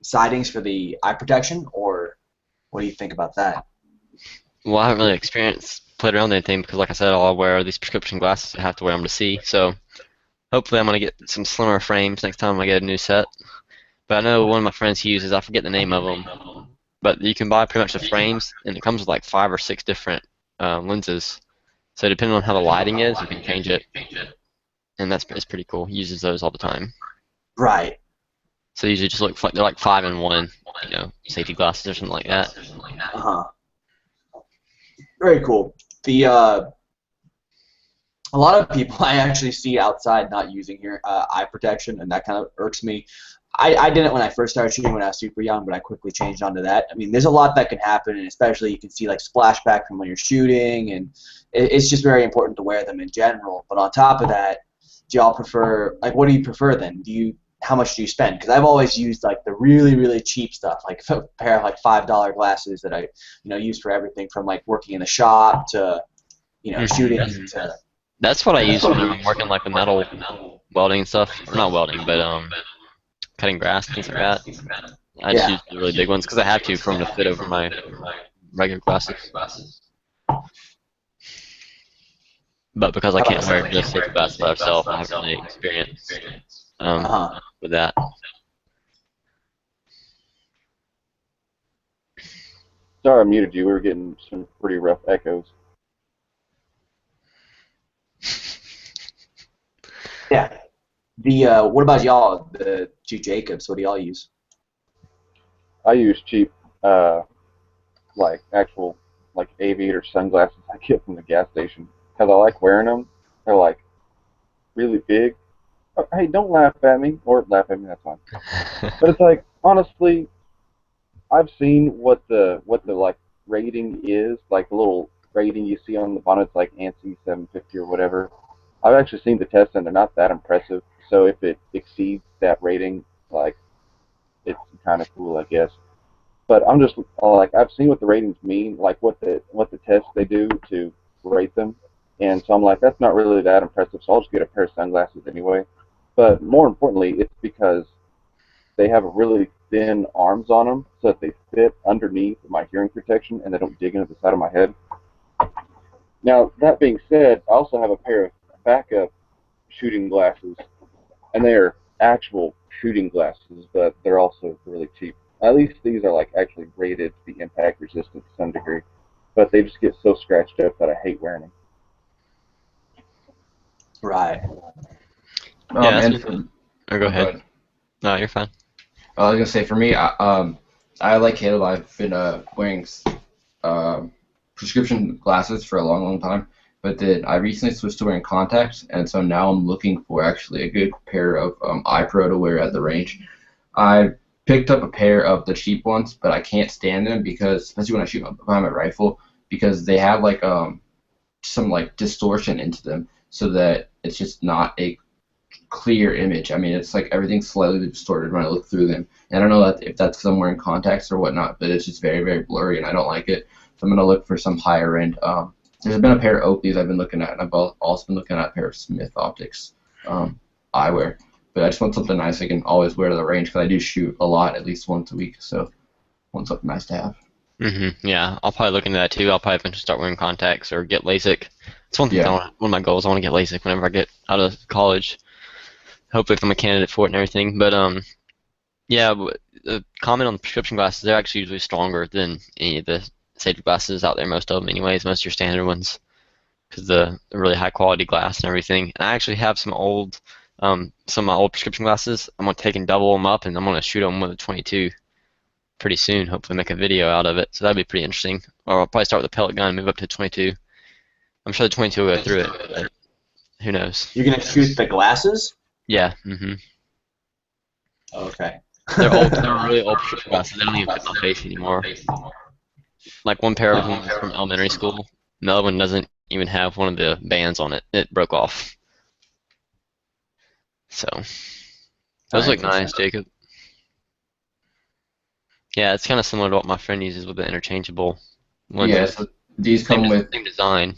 sidings for the eye protection, or what do you think about that? Well, I haven't really played around with anything because, like I said, I'll wear these prescription glasses. I have to wear them to see. So hopefully, I'm gonna get some slimmer frames next time I get a new set. But I know one of my friends he uses. I forget the name of them. But you can buy pretty much the frames, and it comes with like 5 or 6 different lenses. So depending on how the lighting is, you can change it, and it's pretty cool. He uses those all the time. Right. So they usually just look like they're like 5-in-1, safety glasses or something like that. Uh-huh. Very cool. The a lot of people I actually see outside not using eye protection, and that kind of irks me. I didn't when I first started shooting when I was super young, but I quickly changed onto that. I mean, there's a lot that can happen, and especially you can see like splashback from when you're shooting, and it's just very important to wear them in general. But on top of that, do y'all prefer what do you prefer then? How much do you spend? Because I've always used like the really really cheap stuff, like a pair of like $5 glasses that I use for everything from like working in the shop to shooting to That's what I use when I'm working like with metal welding and stuff, or not welding, but cutting grass and things like that. I just yeah. use the really big ones because I have to for them to fit over my regular glasses. But because I can't wear just safety glasses by myself, I haven't really experienced with that. Sorry, I muted you. We were getting some pretty rough echoes. Yeah. The what about y'all? The two Jacobs. What do y'all use? I use cheap, like actual, like aviator sunglasses I get from the gas station because I like wearing them. They're like really big. Oh, hey, don't laugh at me, or laugh at me. That's fine. But it's like honestly, I've seen what the like rating is, like the little rating you see on the bonnet's like ANSI 750 or whatever. I've actually seen the tests and they're not that impressive. So if it exceeds that rating, like it's kind of cool, I guess. But I'm just like I've seen what the ratings mean, like what the tests they do to rate them, and so I'm like that's not really that impressive. So I'll just get a pair of sunglasses anyway. But more importantly, it's because they have really thin arms on them, so that they fit underneath my hearing protection and they don't dig into the side of my head. Now that being said, I also have a pair of backup shooting glasses, and they are actual shooting glasses, but they're also really cheap. At least these are like actually rated to be impact resistant to some degree, but they just get so scratched up that I hate wearing them. Right. Yeah, that's And been. Or go oh, go ahead. ahead. No, you're fine. I was gonna say for me, I like Caleb. I've been wearing um prescription glasses for a long, long time, but then I recently switched to wearing contacts, and so now I'm looking for actually a good pair of eye pro to wear at the range. I picked up a pair of the cheap ones, but I can't stand them because, especially when I shoot behind my rifle, because they have like some like distortion into them, so that it's just not a clear image. I mean, it's like everything's slightly distorted when I look through them. And I don't know if that's somewhere in context or whatnot, but it's just very, very blurry, and I don't like it. So I'm gonna look for some higher end. There's been a pair of Oakleys I've been looking at, and I've also been looking at a pair of Smith Optics eyewear. But I just want something nice I can always wear to the range because I do shoot a lot, at least once a week. So I want something nice to have. Yeah, I'll probably look into that too. I'll probably eventually start wearing contacts or get LASIK. It's one thing. Yeah. One of my goals. I want to get LASIK whenever I get out of college. Hopefully, if I'm a candidate for it and everything. But yeah. Comment on the prescription glasses. They're actually usually stronger than any of the safety glasses out there. Most of them, anyways. Most of your standard ones, because the really high quality glass and everything. And I actually have some of my old prescription glasses. I'm gonna take and double them up, and I'm gonna shoot them with a 22 pretty soon. Hopefully, make a video out of it. So that'd be pretty interesting. Or I'll probably start with a pellet gun and move up to 22. I'm sure the 22 will go through it, but who knows? You're gonna shoot the glasses? Yeah. Okay. They're old. They're really old prescription glasses. They don't even fit my face anymore. Like one pair of them is from elementary school. The other one doesn't even have one of the bands on it. It broke off. So those look nice, Jacob. Yeah, it's kind of similar to what my friend uses with the interchangeable ones. Yeah, so these come with same design.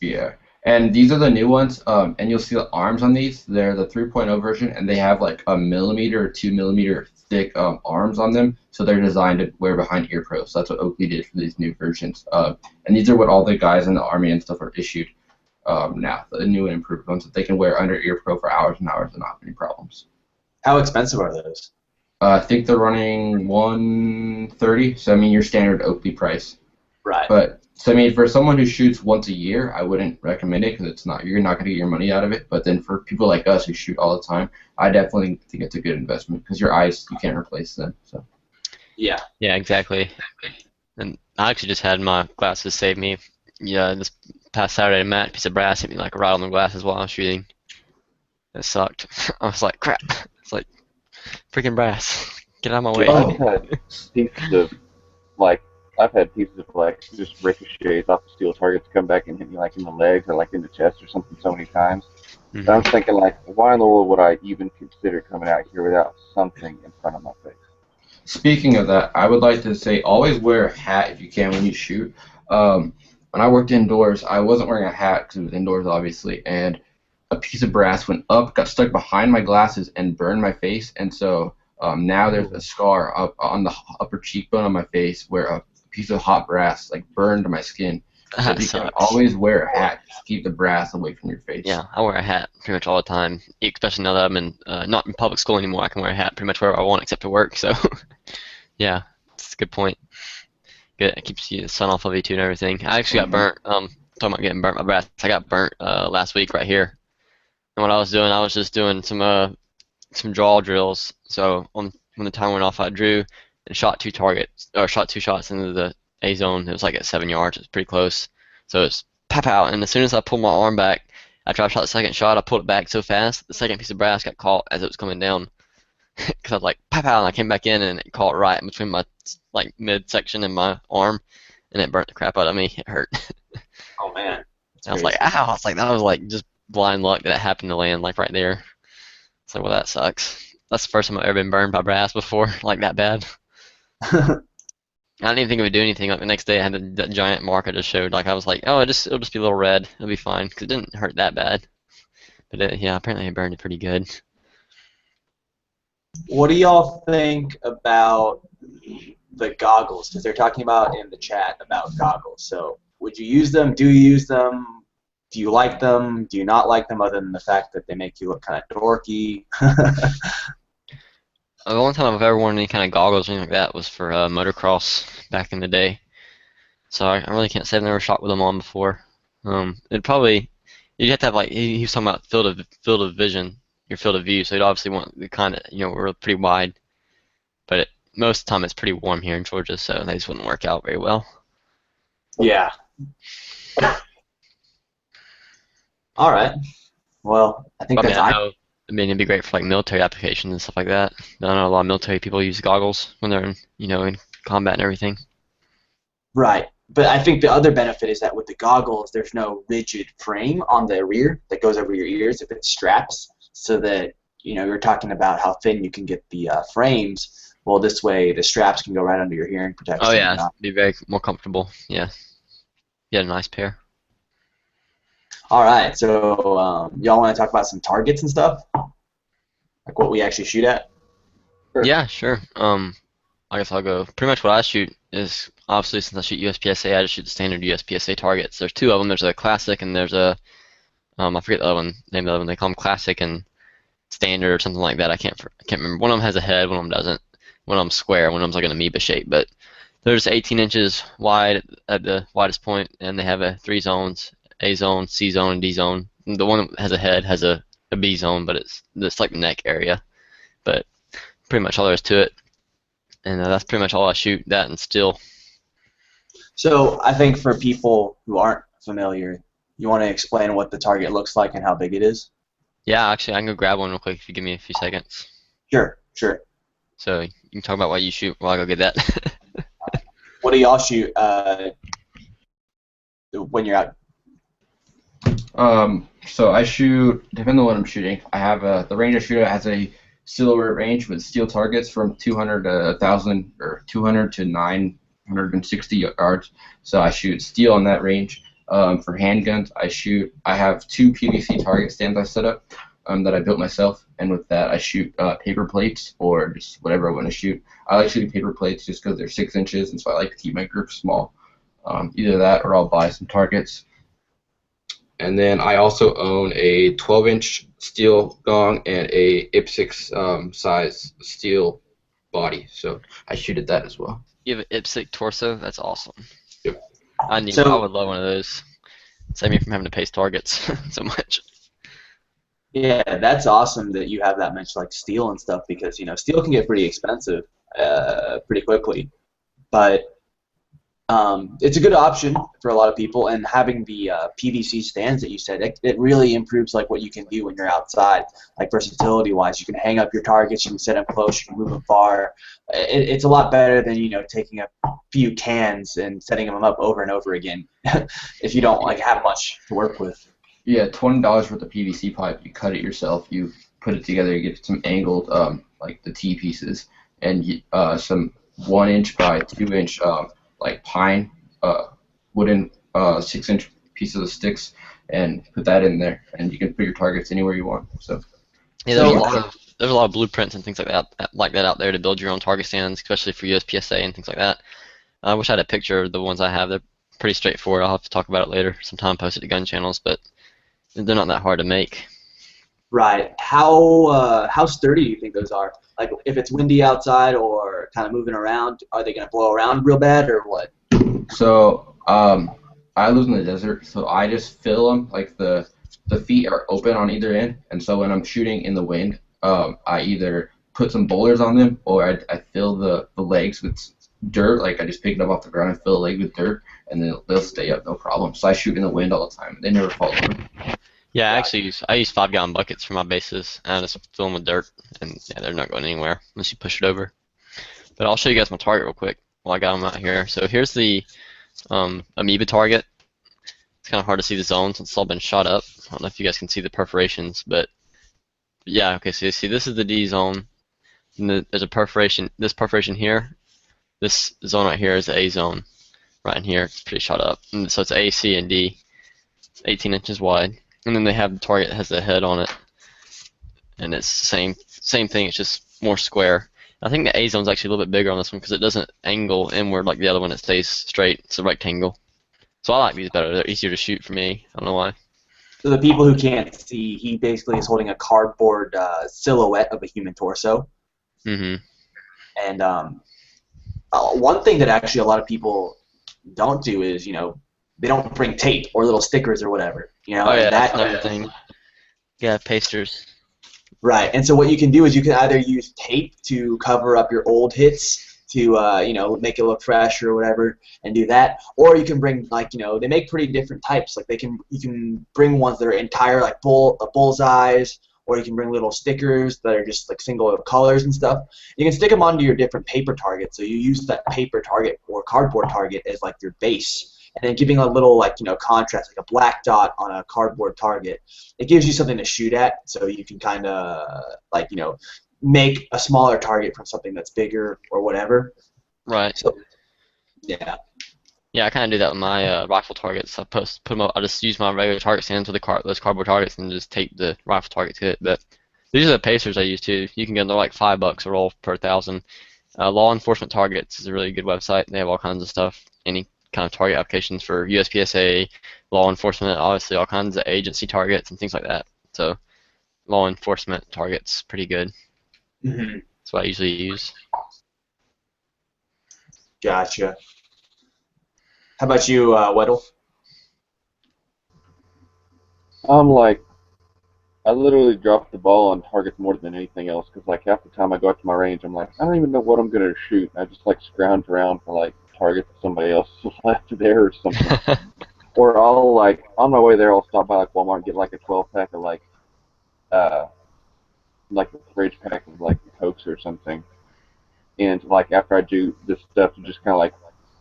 yeah, and these are the new ones. And you'll see the arms on these. They're the 3.0 version, and they have like a millimeter or 2 millimeter thick arms on them. So they're designed to wear behind ear pros. So that's what Oakley did for these new versions. And these are what all the guys in the army and stuff are issued now. The new and improved ones that they can wear under ear pro for hours and hours and not have any problems. How expensive are those? I think they're running 130. So I mean your standard Oakley price. Right. But so I mean, for someone who shoots once a year, I wouldn't recommend it because you're not going to get your money out of it. But then for people like us who shoot all the time, I definitely think it's a good investment because your eyes you can't replace them. So Yeah. Yeah, exactly. And I actually just had my glasses save me. Yeah, this past Saturday, Matt, piece of brass hit me like right on the glasses while I was shooting. It sucked. I was like, crap. It's like freaking brass. Get out of my way. I've had pieces of just ricochets off the steel targets come back and hit me like in the legs or like in the chest or something so many times. And I'm thinking like, why in the world would I even consider coming out here without something in front of my face? speaking of that, I would like to say always wear a hat if you can when you shoot. When I worked indoors, I wasn't wearing a hat because it was indoors, obviously, and a piece of brass went up, got stuck behind my glasses, and burned my face. And so now there's a scar up on the upper cheekbone on my face where a piece of hot brass like burned my skin. So That you can sucks. always wear a hat to keep the brass away from your face. Yeah, I wear a hat pretty much all the time, especially now that I'm not in public school anymore. I can wear a hat pretty much wherever I want except to work. So, yeah, it's a good point. Good, it keeps the sun off of you too and everything. I actually got burnt. Talking about getting burnt by brass. I got burnt last week right here. And what I was doing, I was just doing some draw drills. So when the timer went off, I drew and shot two shots into the A zone. It was like at 7 yards. It was pretty close. So it's pop out, and as soon as I pulled my arm back, after I shot the second shot, I pulled it back so fast, the second piece of brass got caught as it was coming down. Because I was like, pop out, and I came back in, and it caught right in between my like midsection and my arm, and it burnt the crap out of me. It hurt. Oh man. I was like, ow! I was like, that was like just blind luck that it happened to land like right there. It's like, well, that sucks. That's the first time I've ever been burned by brass before, like that bad. I didn't even think it would do anything. Like the next day, I had that giant mark I just showed. Like I was like, oh, it'll just be a little red. It'll be fine because it didn't hurt that bad. But yeah, apparently it burned it pretty good. What do y'all think about the goggles? Because they're talking about in the chat about goggles. So would you use them? Do you use them? Do you like them? Do you not like them other than the fact that they make you look kind of dorky? The only time I've ever worn any kind of goggles or anything like that was for motocross back in the day. So I really can't say I've never shot with them on before. It'd probably, You have to have like he was talking about field of vision, your field of view. So you'd obviously want the kind of we're pretty wide, but most of the time it's pretty warm here in Georgia, so they just wouldn't work out very well. Yeah. All right. Well, I think But, that's. it'd be great for like military applications and stuff like that. I know a lot of military people use goggles when they're in combat and everything. Right. But I think the other benefit is that with the goggles, there's no rigid frame on the rear that goes over your ears if it's straps, so that you're talking about how thin you can get the frames. Well, this way the straps can go right under your hearing protection. Oh yeah, it'd be very more comfortable. Yeah, you had a nice pair. All right. So y'all want to talk about some targets and stuff, like what we actually shoot at? Sure. Yeah, sure. I guess I'll go. Pretty much what I shoot is, obviously, since I shoot USPSA, I just shoot the standard USPSA targets. There's two of them. There's a classic and there's a I forget the other one. Name of the other one. They call them classic and standard or something like that. I can't remember. One of them has a head. One of them doesn't. One of them's square. One of them's like an amoeba shape. But they're just 18 inches wide at the widest point, and they have three zones: A zone, C zone, and D zone. And the one that has a head has a B zone, but it's like the neck area. But pretty much all there is to it. And that's pretty much all I shoot, that and still. So I think for people who aren't familiar, you want to explain what the target looks like and how big it is? Yeah, actually, I can go grab one real quick if you give me a few seconds. Sure. So you can talk about what you shoot while I go get that. What do y'all shoot when you're out? So I shoot, depending on what I'm shooting. I have the range I shoot at has a silhouette range with steel targets from 200 to 1,000 or 200 to 960 yards. So I shoot steel on that range. For handguns, I have two PVC target stands I set up that I built myself, and with that I shoot paper plates or just whatever I want to shoot. I like shooting paper plates just because they're 6 inches, and so I like to keep my grip small. Either that or I'll buy some targets. And then I also own a 12-inch steel gong and a IPSC size steel body, so I shoot at that as well. You have an IPSC torso? That's awesome. Yep. I would love one of those. Save me from having to paste targets so much. Yeah, that's awesome that you have that much like steel and stuff, because steel can get pretty expensive pretty quickly, but it's a good option for a lot of people. And having the PVC stands that you said, it really improves like what you can do when you're outside, like versatility wise. You can hang up your targets, you can set them close, you can move them far. It's a lot better than taking a few cans and setting them up over and over again if you don't like have much to work with. Yeah, $20 worth of PVC pipe. You cut it yourself. You put it together. You get some angled, like the T pieces, and some 1-inch by 2-inch, like pine, wooden 6-inch pieces of sticks, and put that in there, and you can put your targets anywhere you want. So. Yeah, there's a lot of blueprints and things like that out there to build your own target stands, especially for USPSA and things like that. I wish I had a picture of the ones I have. They're pretty straightforward. I'll have to talk about it later sometime, post it to gun channels, but they're not that hard to make. Right. How sturdy do you think those are? Like, if it's windy outside or kind of moving around, are they going to blow around real bad or what? So I live in the desert, so I just fill them. Like the feet are open on either end, and so when I'm shooting in the wind, I either put some boulders on them or I fill the legs with dirt. Like I just pick it up off the ground and fill the leg with dirt, and then they'll stay up no problem. So I shoot in the wind all the time. They never fall over. Yeah, I use 5-gallon buckets for my bases, and I just fill them with dirt, and yeah, they're not going anywhere unless you push it over. But I'll show you guys my target real quick while I got them out here. So here's the amoeba target. It's kind of hard to see the zones since it's all been shot up. I don't know if you guys can see the perforations, but yeah, okay, so you see this is the D zone, and there's a perforation, this perforation here. This zone right here is the A zone, right in here. It's pretty shot up. And so it's A, C, and D, 18 inches wide. And then they have the target that has the head on it, and it's the same thing. It's just more square. I think the A zone's actually a little bit bigger on this one because it doesn't angle inward like the other one. It stays straight. It's a rectangle. So I like these better. They're easier to shoot for me. I don't know why. So the people who can't see, he basically is holding a cardboard silhouette of a human torso. Mm-hmm. And one thing that actually a lot of people don't do is, they don't bring tape or little stickers or whatever. You know, Oh yeah, and that's that another thing. Yeah, pasters. right. And so what you can do is you can either use tape to cover up your old hits to make it look fresh or whatever and do that, or you can bring they make pretty different types. Like you can bring ones that are entire like bullseyes, or you can bring little stickers that are just like single colors and stuff. You can stick them onto your different paper targets. So you use that paper target or cardboard target as like your base, and then giving a little contrast, like a black dot on a cardboard target. It gives you something to shoot at, so you can kind of make a smaller target from something that's bigger or whatever. Right. So yeah. Yeah, I kind of do that with my rifle targets. Put them up. I just use my regular target stands with those cardboard targets and just tape the rifle target to it. But these are the pacers I use too. You can get them, they're like $5 a roll per 1,000. Law Enforcement Targets is a really good website. They have all kinds of stuff. Any kind of target applications for USPSA, law enforcement, obviously all kinds of agency targets and things like that. So law enforcement targets, pretty good. Mm-hmm. That's what I usually use. Gotcha. How about you, Weddle? I literally drop the ball on targets more than anything else because like half the time I go up to my range, I'm like, I don't even know what I'm gonna shoot. I just like scrounge around for like targets that somebody else left there or something. Or I'll like on my way there, I'll stop by like Walmart and get like a 12-pack of uh like a fridge pack of like Cokes or something. And like after I do this stuff to just kind of like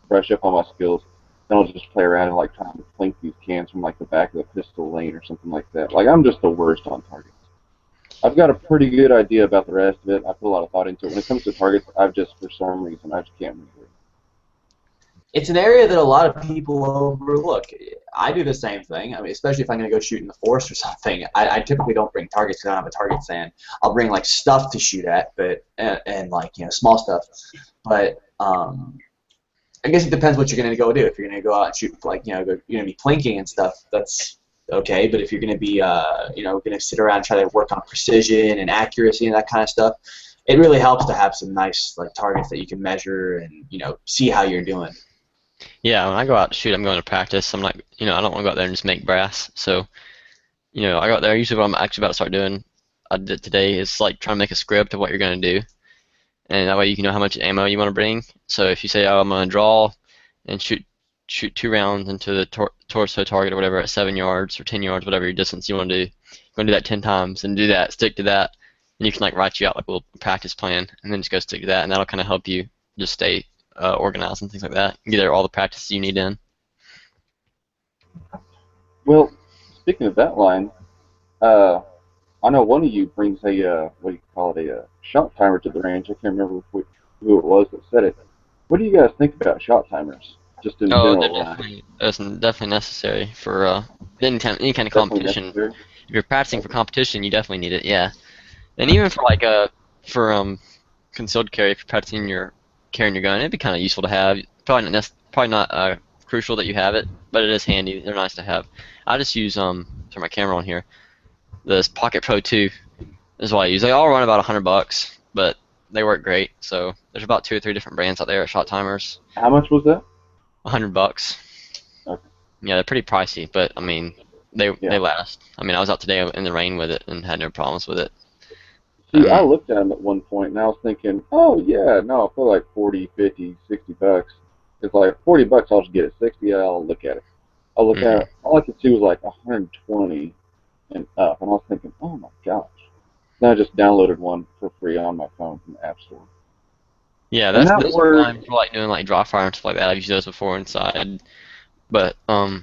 brush up on my skills, then I'll just play around and like try to plink these cans from like the back of the pistol lane or something like that. Like I'm just the worst on targets. I've got a pretty good idea about the rest of it. I put a lot of thought into it. When it comes to targets, I've just for some reason I just can't remember it. It's an area that a lot of people overlook. I do the same thing. I mean, especially if I'm going to go shoot in the forest or something. I typically don't bring targets because I don't have a target stand. I'll bring like stuff to shoot at, but and small stuff. But I guess it depends what you're going to go do. If you're going to go out and shoot you're going to be plinking and stuff, that's okay. But if you're going to be going to sit around and try to work on precision and accuracy and that kind of stuff, it really helps to have some nice targets that you can measure and see how you're doing. Yeah, when I go out to shoot, I'm going to practice. I'm not, I don't want to go out there and just make brass. So, I go out there. Usually, what I'm actually about to start doing, I did today, is like trying to make a script of what you're going to do, and that way you can know how much ammo you want to bring. So if you say, oh, I'm going to draw and shoot 2 rounds into the torso target or whatever at 7 yards or 10 yards, whatever your distance you want to do, you're going to do that 10 times and do that, stick to that, and you can write you out like a little practice plan, and then just go stick to that, and that'll kind of help you just stay organized and things like that. Get all the practice you need in. Well, speaking of that line, I know one of you brings a what do you call it, a shot timer to the range. I can't remember who it was that said it. What do you guys think about shot timers, just in Oh, they're general? definitely necessary for any kind of Definitely competition. necessary. If you're practicing for competition, you definitely need it. Yeah, and even for concealed carry, if you're practicing carrying your gun, it'd be kind of useful to have. Probably not crucial that you have it, but it is handy. They're nice to have. I just use turn my camera on here. This Pocket Pro 2 is what I use. They all run about $100, but they work great. So there's about 2 or 3 different brands out there at shot timers. How much was that? $100. Okay. Yeah, they're pretty pricey, but I mean, they last. I mean, I was out today in the rain with it and had no problems with it. See, I looked at them at one point and I was thinking, oh yeah, no, for like 40, 50, 60 bucks. It's like $40, I'll just get it. 60, I'll look at it. I'll look at it. All I could see was like 120 and up, and I was thinking, oh my gosh. Then I just downloaded one for free on my phone from the App Store. Yeah, And those are fine for doing dry fire and stuff like that. I've used those before inside. But well,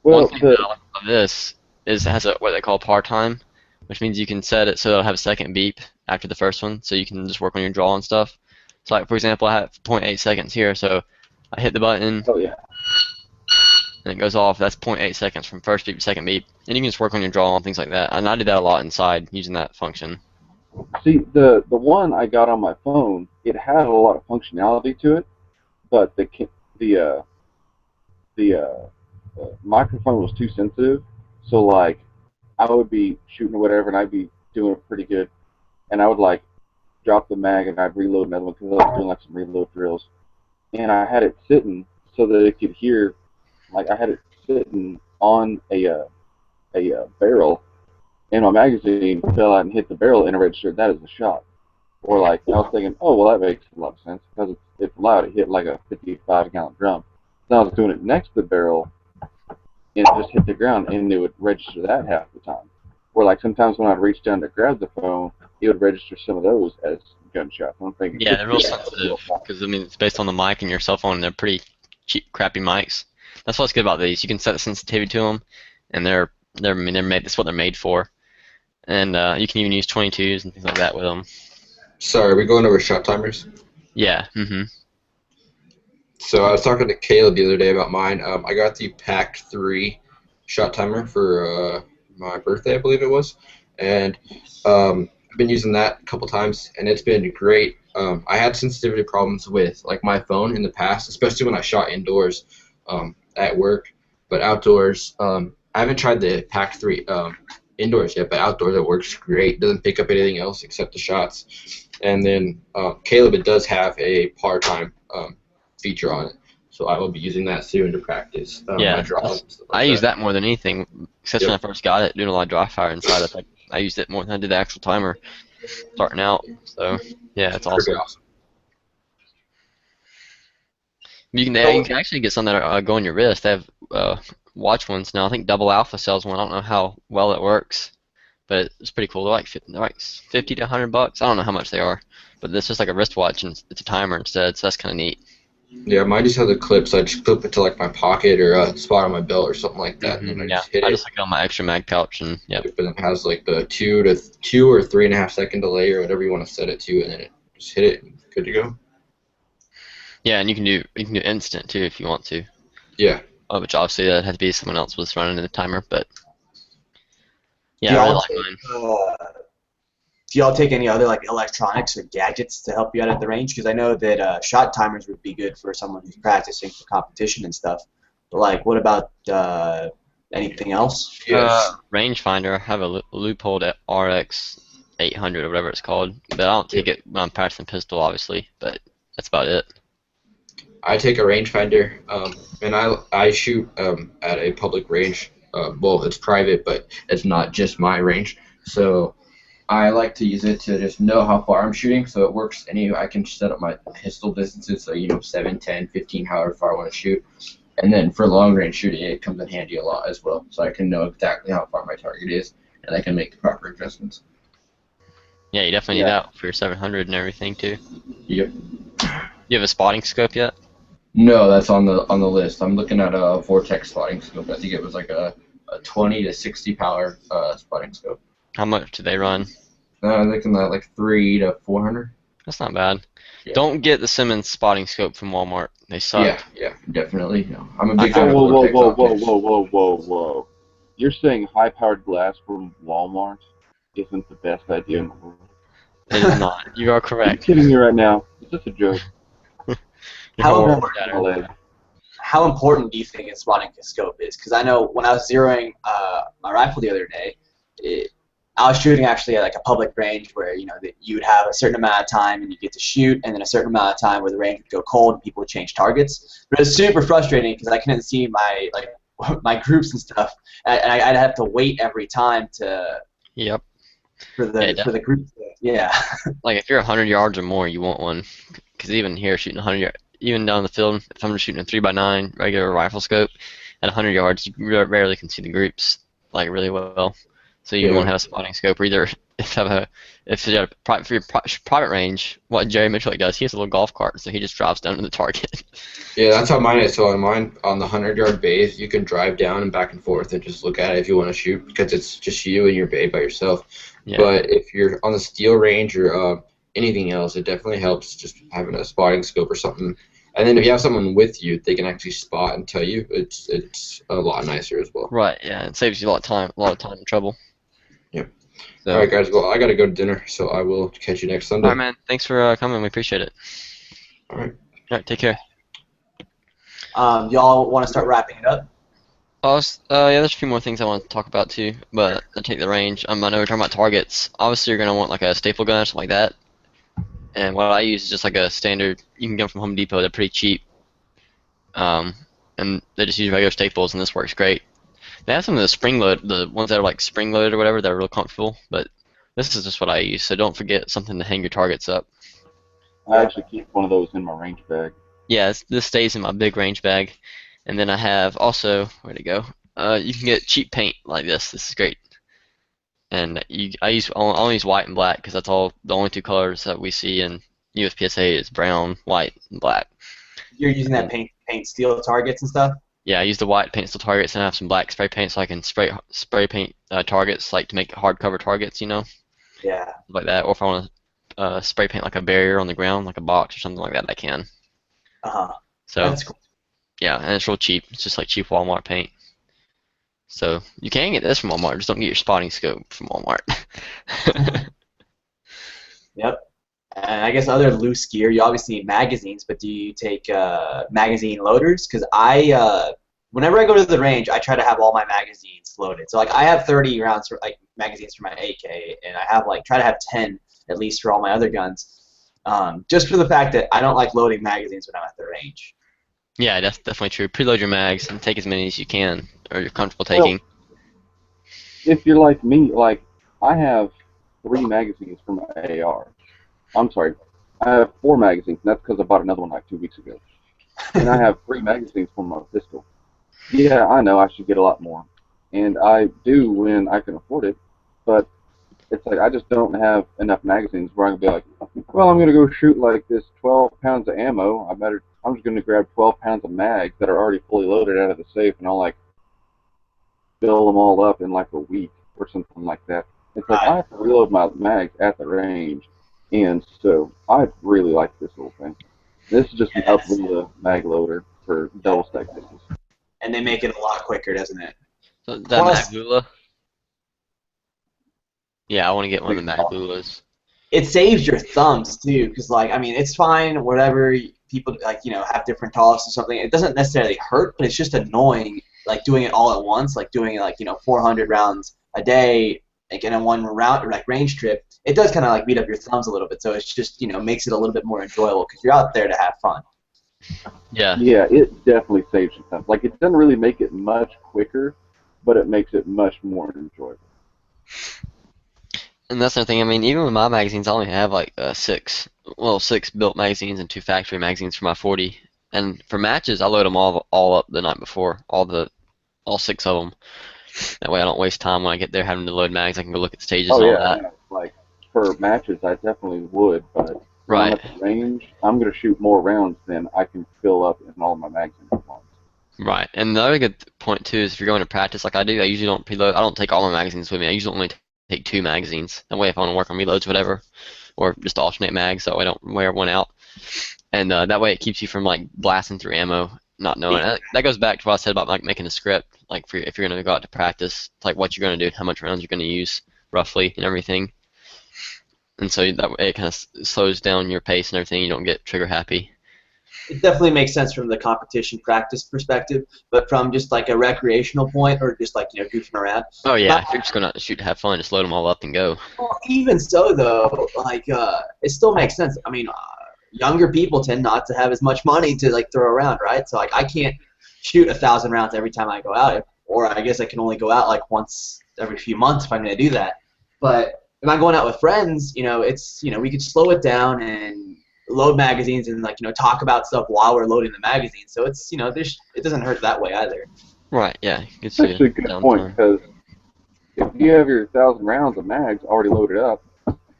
one thing that I like about this is it has what they call par time, which means you can set it so it'll have a second beep after the first one, so you can just work on your draw and stuff. So for example, I have 0.8 seconds here, so I hit the button. Oh yeah. And it goes off. That's 0.8 seconds from first beep to second beep, and you can just work on your draw and things like that. And I did that a lot inside using that function. See, the one I got on my phone, it had a lot of functionality to it, but the microphone was too sensitive. So I would be shooting or whatever, and I'd be doing it pretty good, and I would drop the mag and I'd reload another one because I was doing some reload drills, and I had it sitting so that it could hear. I had it sitting on a barrel, and my magazine fell out and hit the barrel and it registered that as a shot. Or like I was thinking, oh well, that makes a lot of sense because it's loud. It hit like a 55-gallon drum. So I was doing it next to the barrel, and it just hit the ground, and it would register that half the time. Or like sometimes when I'd reach down to grab the phone, it would register some of those as gunshots. I'm thinking, Yeah, they're real sensitive because I mean it's based on the mic and your cell phone, and they're pretty cheap, crappy mics. That's what's good about these. You can set the sensitivity to them, and I mean they're made. That's what they're made for. And you can even use 22s and things like that with them. Sorry, are we going over shot timers? Yeah. So I was talking to Caleb the other day about mine. I got the Pack 3 shot timer for my birthday, I believe it was, and I've been using that a couple times, and it's been great. I had sensitivity problems with like my phone in the past, especially when I shot indoors at work, but outdoors, I haven't tried the Pack 3 indoors yet, but outdoors it works great. Doesn't pick up anything else except the shots. And then Caleb, it does have a par time feature on it, so I will be using that soon to practice Yeah, my draws. and stuff like I use that more than anything, especially when I first got it, doing a lot of dry fire inside. I used it more than I did the actual timer starting out. So yeah, it's Pretty awesome. awesome. You can actually get some that go on your wrist. They have watch ones now. I think Double Alpha sells one. I don't know how well it works, but it's pretty cool. They're like 50 to $100. I don't know how much they are, but it's just like a wristwatch and it's a timer instead. So that's kind of neat. Yeah, mine just has a clip, so I just clip it to like my pocket or a spot on my belt or something like that, and then I Yeah, just hit I it. just like it on my extra mag pouch, and yeah. But then it has like the 2 or 3.5 second delay or whatever you want to set it to, and then it just hit it, and good to go. Yeah, and you can do instant too if you want to. Yeah. Which obviously that had to be someone else was running the timer, but yeah, Do I really y'all like take, mine. do y'all take any other like electronics or gadgets to help you out at the range? Because I know that shot timers would be good for someone who's practicing for competition and stuff. But like, what about anything else? Yes. Rangefinder, I have a Leupold RX 800 or whatever it's called, but I don't take it when I'm practicing pistol, obviously. But that's about it. I take a rangefinder, and I shoot at a public range. Well, it's private, but it's not just my range. So I like to use it to just know how far I'm shooting, so it works. I can set up my pistol distances, so 7, 10, 15, however far I want to shoot. And then for long range shooting, it comes in handy a lot as well, so I can know exactly how far my target is, and I can make the proper adjustments. Yeah, you definitely need that for your 700 and everything too. Yep. You have a spotting scope yet? No, that's on the list. I'm looking at a Vortex spotting scope. I think it was like a 20 to 60 power spotting scope. How much do they run? I'm looking at like 300 to 400. That's not bad. Yeah. Don't get the Simmons spotting scope from Walmart. They suck. Yeah, definitely. No. I'm a big fan of Whoa, whoa, Vortex whoa, whoa, optics. whoa. You're saying high-powered glass from Walmart isn't the best idea in the world? It is not. You are Are you correct. kidding me right now? Is this a joke? Your How whole world important- shattered. My leg. How important do you think a spotting scope is? Because I know when I was zeroing my rifle the other day, I was shooting actually at like a public range where that you would have a certain amount of time and you get to shoot, and then a certain amount of time where the range would go cold and people would change targets. But it was super frustrating because I couldn't see my my groups and stuff, and I'd have to wait every time Yep. for the group. Yeah. Like if you're 100 yards or more, you want one. Because even here, shooting 100 yards, even down the field, if I'm shooting a 3x9 regular rifle scope at 100 yards, you rarely can see the groups like really well. So you want to have a spotting scope, or either if you have for your private range, what Jerry Mitchell does, he has a little golf cart, so he just drives down to the target. Yeah, that's how mine is. So on mine, on the 100-yard bays, you can drive down and back and forth and just look at it if you want to shoot, because it's just you and your bay by yourself. Yeah. But if you're on the steel range or anything else, it definitely helps just having a spotting scope or something. And then if you have someone with you, they can actually spot and tell you. It's a lot nicer as well. Right. Yeah. It saves you a lot of time and trouble. Yep. So, All right, guys. Well, I gotta go to dinner, so I will catch you next Sunday. all right, man. Thanks for coming. We appreciate it. All right. All right. Take care. Y'all want to start wrapping it up? Yeah, there's a few more things I want to talk about too, but I'll take the range. I know we're talking about targets. Obviously, you're gonna want like a staple gun or something like that. And what I use is just like a standard. You can get them from Home Depot. They're pretty cheap. And they just use regular staples, and this works great. They have some of the spring load, the ones that are like spring loaded or whatever, that are real comfortable. But this is just what I use, so don't forget something to hang your targets up. I Yeah. actually keep one of those in my range bag. Yeah, this stays in my big range bag, and then I have also where to go. You can get cheap paint like this. This is great, and I only use white and black because that's all the only two colors that we see in USPSA is brown, white, and black. You're using that And paint steel targets and stuff. yeah, I use the white paint steel targets, and I have some black spray paint so I can spray paint targets like to make hardcover targets, Yeah. like that. Or if I want to spray paint like a barrier on the ground, like a box or something like that, I can. Uh huh. So That's cool. yeah, and it's real cheap. It's just like cheap Walmart paint. So you can get this from Walmart, just don't get your spotting scope from Walmart. Yep. And I guess other loose gear, you obviously need magazines, but do you take magazine loaders? Because whenever I go to the range, I try to have all my magazines loaded. So like I have 30 rounds for like magazines for my AK, and I have like try to have 10 at least for all my other guns. Just for the fact that I don't like loading magazines when I'm at the range. Yeah, that's definitely true. Preload your mags and take as many as you can, or you're comfortable Well, taking. if you're like me, like I have 3 magazines for my AR. I'm sorry, I have 4 magazines, and that's because I bought another one like 2 weeks ago. And I have 3 magazines for my pistol. Yeah, I know I should get a lot more, and I do when I can afford it. But it's like I just don't have enough magazines where I can be like, well, I'm gonna go shoot like this 12 pounds of ammo. I'm just gonna grab 12 pounds of mags that are already fully loaded out of the safe, and I'll like fill them all up in like a week or something like that. It's like I have to reload my mags at the range, and so I really like this little thing. This is just an Yes. Uplila mag loader for double stack pistols. And they make it a lot quicker, doesn't it? So that Plus, Maglula, yeah, I want to get one of the Like, Maglulas. it saves your thumbs too, because like I mean, it's fine whatever people like have different tolerances or something. It doesn't necessarily hurt, but it's just annoying like doing it all at once, like doing it like 400 rounds a day, like in a one round or like range trip. It does kind of like beat up your thumbs a little bit, so it's just makes it a little bit more enjoyable because you're out there to have fun. Yeah, Yeah, it definitely saves you time. Like it doesn't really make it much quicker, but it makes it much more enjoyable. and that's another thing. I mean, even with my magazines, I only have like six built magazines and 2 factory magazines for my 40. And for matches, I load them all up the night before, all 6 of them. That way, I don't waste time when I get there having to load mags. I can go look at stages Oh and all yeah, that. yeah. Like for matches, I definitely would, but when I'm Right. at the range, I'm gonna shoot more rounds than I can fill up in all of my magazines at once. Right, and the other good point too is if you're going to practice like I do, I usually don't preload. I don't take all my magazines with me. I usually only take 2 magazines. That way, if I want to work on reloads, whatever, or just alternate mags, so I don't wear one out. And that way, it keeps you from like blasting through ammo, not knowing. That goes back to what I said about like making a script, like if you're gonna go out to practice, like what you're gonna do, how much rounds you're gonna use, roughly, and everything. And so that way, it kind of slows down your pace and everything. You don't get trigger happy. It definitely makes sense from the competition practice perspective, but from just like a recreational point or just like goofing around. Oh yeah, if you're just going out to shoot to have fun, just load them all up and go. Well, even so, though, like it still makes sense. I mean, younger people tend not to have as much money to like throw around, right? So like I can't shoot 1,000 rounds every time I go out, or I guess I can only go out like once every few months if I'm going to do that. But if I'm going out with friends, it's we could slow it down and load magazines and like talk about stuff while we're loading the magazine. So it's it doesn't hurt that way either. Right, yeah. That's actually a good point because if you have your 1,000 rounds of mags already loaded up,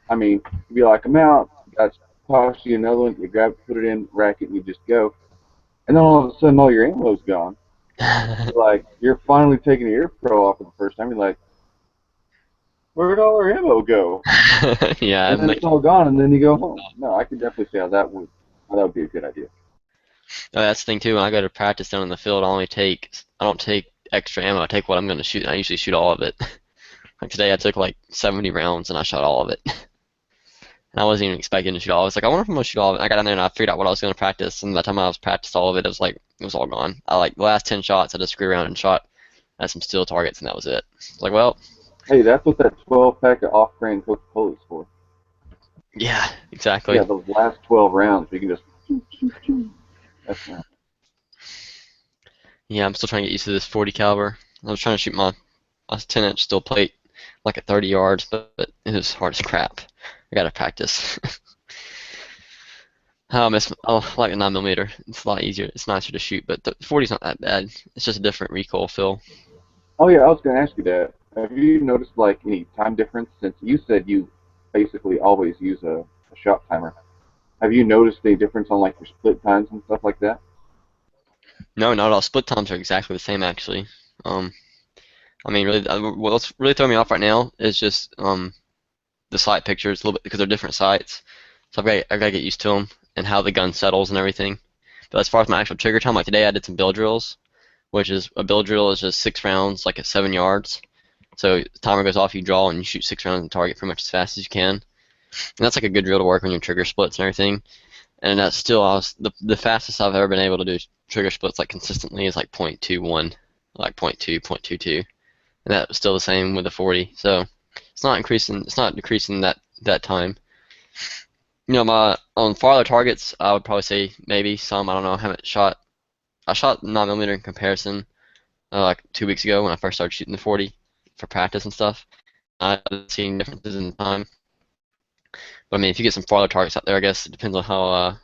I mean, you'd be like, I'm out, got toss you another one, you grab it, put it in, rack it, and you just go. And then all of a sudden, all your ammo's gone. Like, you're finally taking your ear pro off for the first time. You're like, where'd all our ammo go? Yeah, And then it's all gone, and then you go home. No, I could definitely see how that would be a good idea. that's the thing too. When I go to practice down in the field, I don't take extra ammo. I take what I'm going to shoot, and I usually shoot all of it. Like today, I took like 70 rounds, and I shot all of it. And I wasn't even expecting to shoot all. I was like, I wonder if I'm gonna shoot all of it. I got in there and I figured out what I was going to practice, and by the time I was practiced all of it, it was all gone. I like the last 10 shots, I just screwed around and shot at some steel targets, and that was it. It's like, well, Hey, that's what that 12-pack of off-brand Coca-Cola is for. yeah, exactly. Yeah, those last 12 rounds, you can just... That's nice. Yeah, I'm still trying to get used to this 40 caliber. I was trying to shoot my 10-inch steel plate like at 30 yards, but it was hard as crap. I gotta practice. I like a 9mm. It's a lot easier. It's nicer to shoot, but the 40's not that bad. It's just a different recoil feel. Oh yeah, I was going to ask you that. Have you noticed like any time difference since you said you basically always use a shot timer? Have you noticed any difference on like your split times and stuff like that? No, not at all. Split times are exactly the same actually. I mean, really, what's really throwing me off right now is just the sight pictures a little bit because they're different sights. So I've got to get used to them and how the gun settles and everything. But as far as my actual trigger time, like today I did some bill drills, which is a bill drill is just 6 rounds, like at 7 yards. So the timer goes off, you draw, and you shoot 6 rounds in the target pretty much as fast as you can. And that's like a good drill to work on your trigger splits and everything. And that's still the fastest I've ever been able to do trigger splits like consistently is like 0.21, like 0.2, 0.22, and that was still the same with the 40. So it's not increasing, it's not decreasing that time. You know, on farther targets, I would probably say maybe some. I don't know. I haven't shot. I shot 9mm in comparison like 2 weeks ago when I first started shooting the 40 for practice and stuff. I haven't seen differences in time. But I mean, if you get some farther targets out there, I guess it depends on how.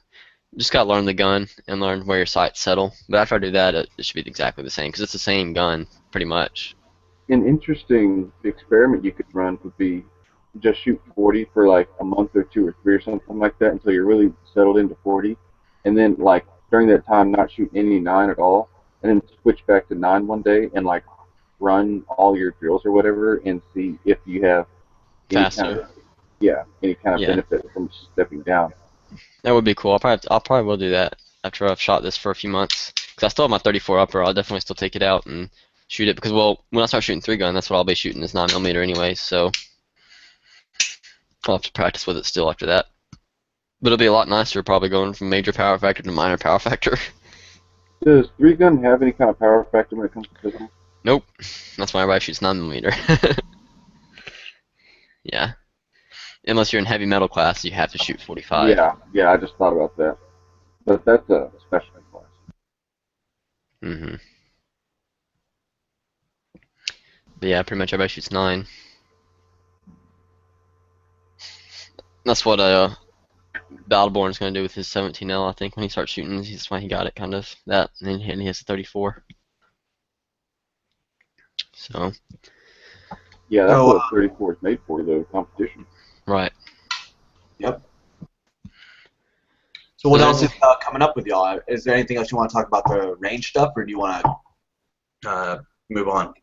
You just gotta learn the gun and learn where your sights settle. But after I do that, it should be exactly the same because it's the same gun pretty much. An interesting experiment you could run would be just shoot 40 for like a month or 2 or 3 or something like that until you're really settled into 40, and then like during that time not shoot any 9 at all, and then switch back to 9 one day and like run all your drills or whatever and see if you have any kind Faster. of any kind of Yeah, benefit from stepping down. that would be cool. I'll probably will do that after I've shot this for a few months. Because I still have my 34 upper. I'll definitely still take it out and shoot it because well, when I start shooting 3-gun, that's what I'll be shooting is 9mm anyway. So I'll have to practice with it still after that. But it'll be a lot nicer probably going from major power factor to minor power factor. Does 3-gun have any kind of power factor when it comes to physical? Nope. That's why everybody shoots 9mm. Yeah. Unless you're in heavy metal class, you have to shoot 45. Yeah, I just thought about that. But that's a specialty class. Mm-hmm. But yeah, pretty much everybody shoots 9. That's what Battleborn's gonna do with his 17L, I think, when he starts shooting. That's why he got it, kind of. That, and he has a 34. So, Yeah, that's So, what 34 is made for, though, competition. right. Yep. So what else is coming up with y'all? Is there anything else you want to talk about the range stuff, or do you want to move on?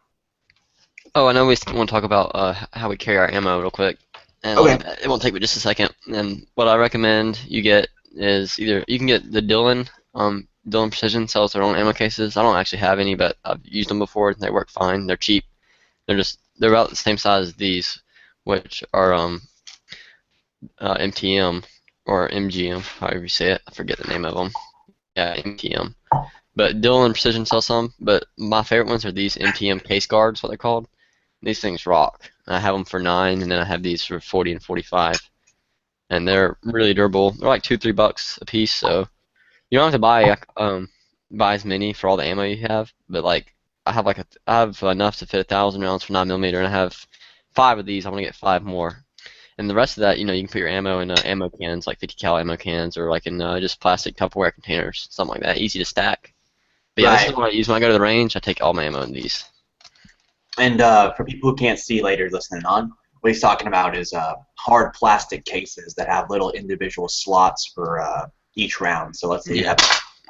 Oh, I know we want to talk about how we carry our ammo real quick. And Okay. it won't take but just a second. And what I recommend you get is either you can get the Dillon. Dillon Precision sells their own ammo cases. I don't actually have any, but I've used them before. They work fine. They're cheap. They're about the same size as these, which are MTM or MGM, however you say it. I forget the name of them. Yeah, MTM. But Dillon Precision sells some. But my favorite ones are these MTM case guards, what they're called. These things rock. I have them for 9, and then I have these for 40 and 45, and they're really durable. They're like $2-3 a piece, so you don't have to buy as many for all the ammo you have. But like I have enough to fit 1,000 rounds for 9mm, and I have 5 of these. I want to get 5 more, and the rest of that, you can put your ammo in ammo cans, like 50 cal ammo cans, or like in just plastic Tupperware containers, something like that, easy to stack. But yeah, this is what I use when I go to the range. I take all my ammo in these. And for people who can't see later listening on, what he's talking about is hard plastic cases that have little individual slots for each round. So let's say you have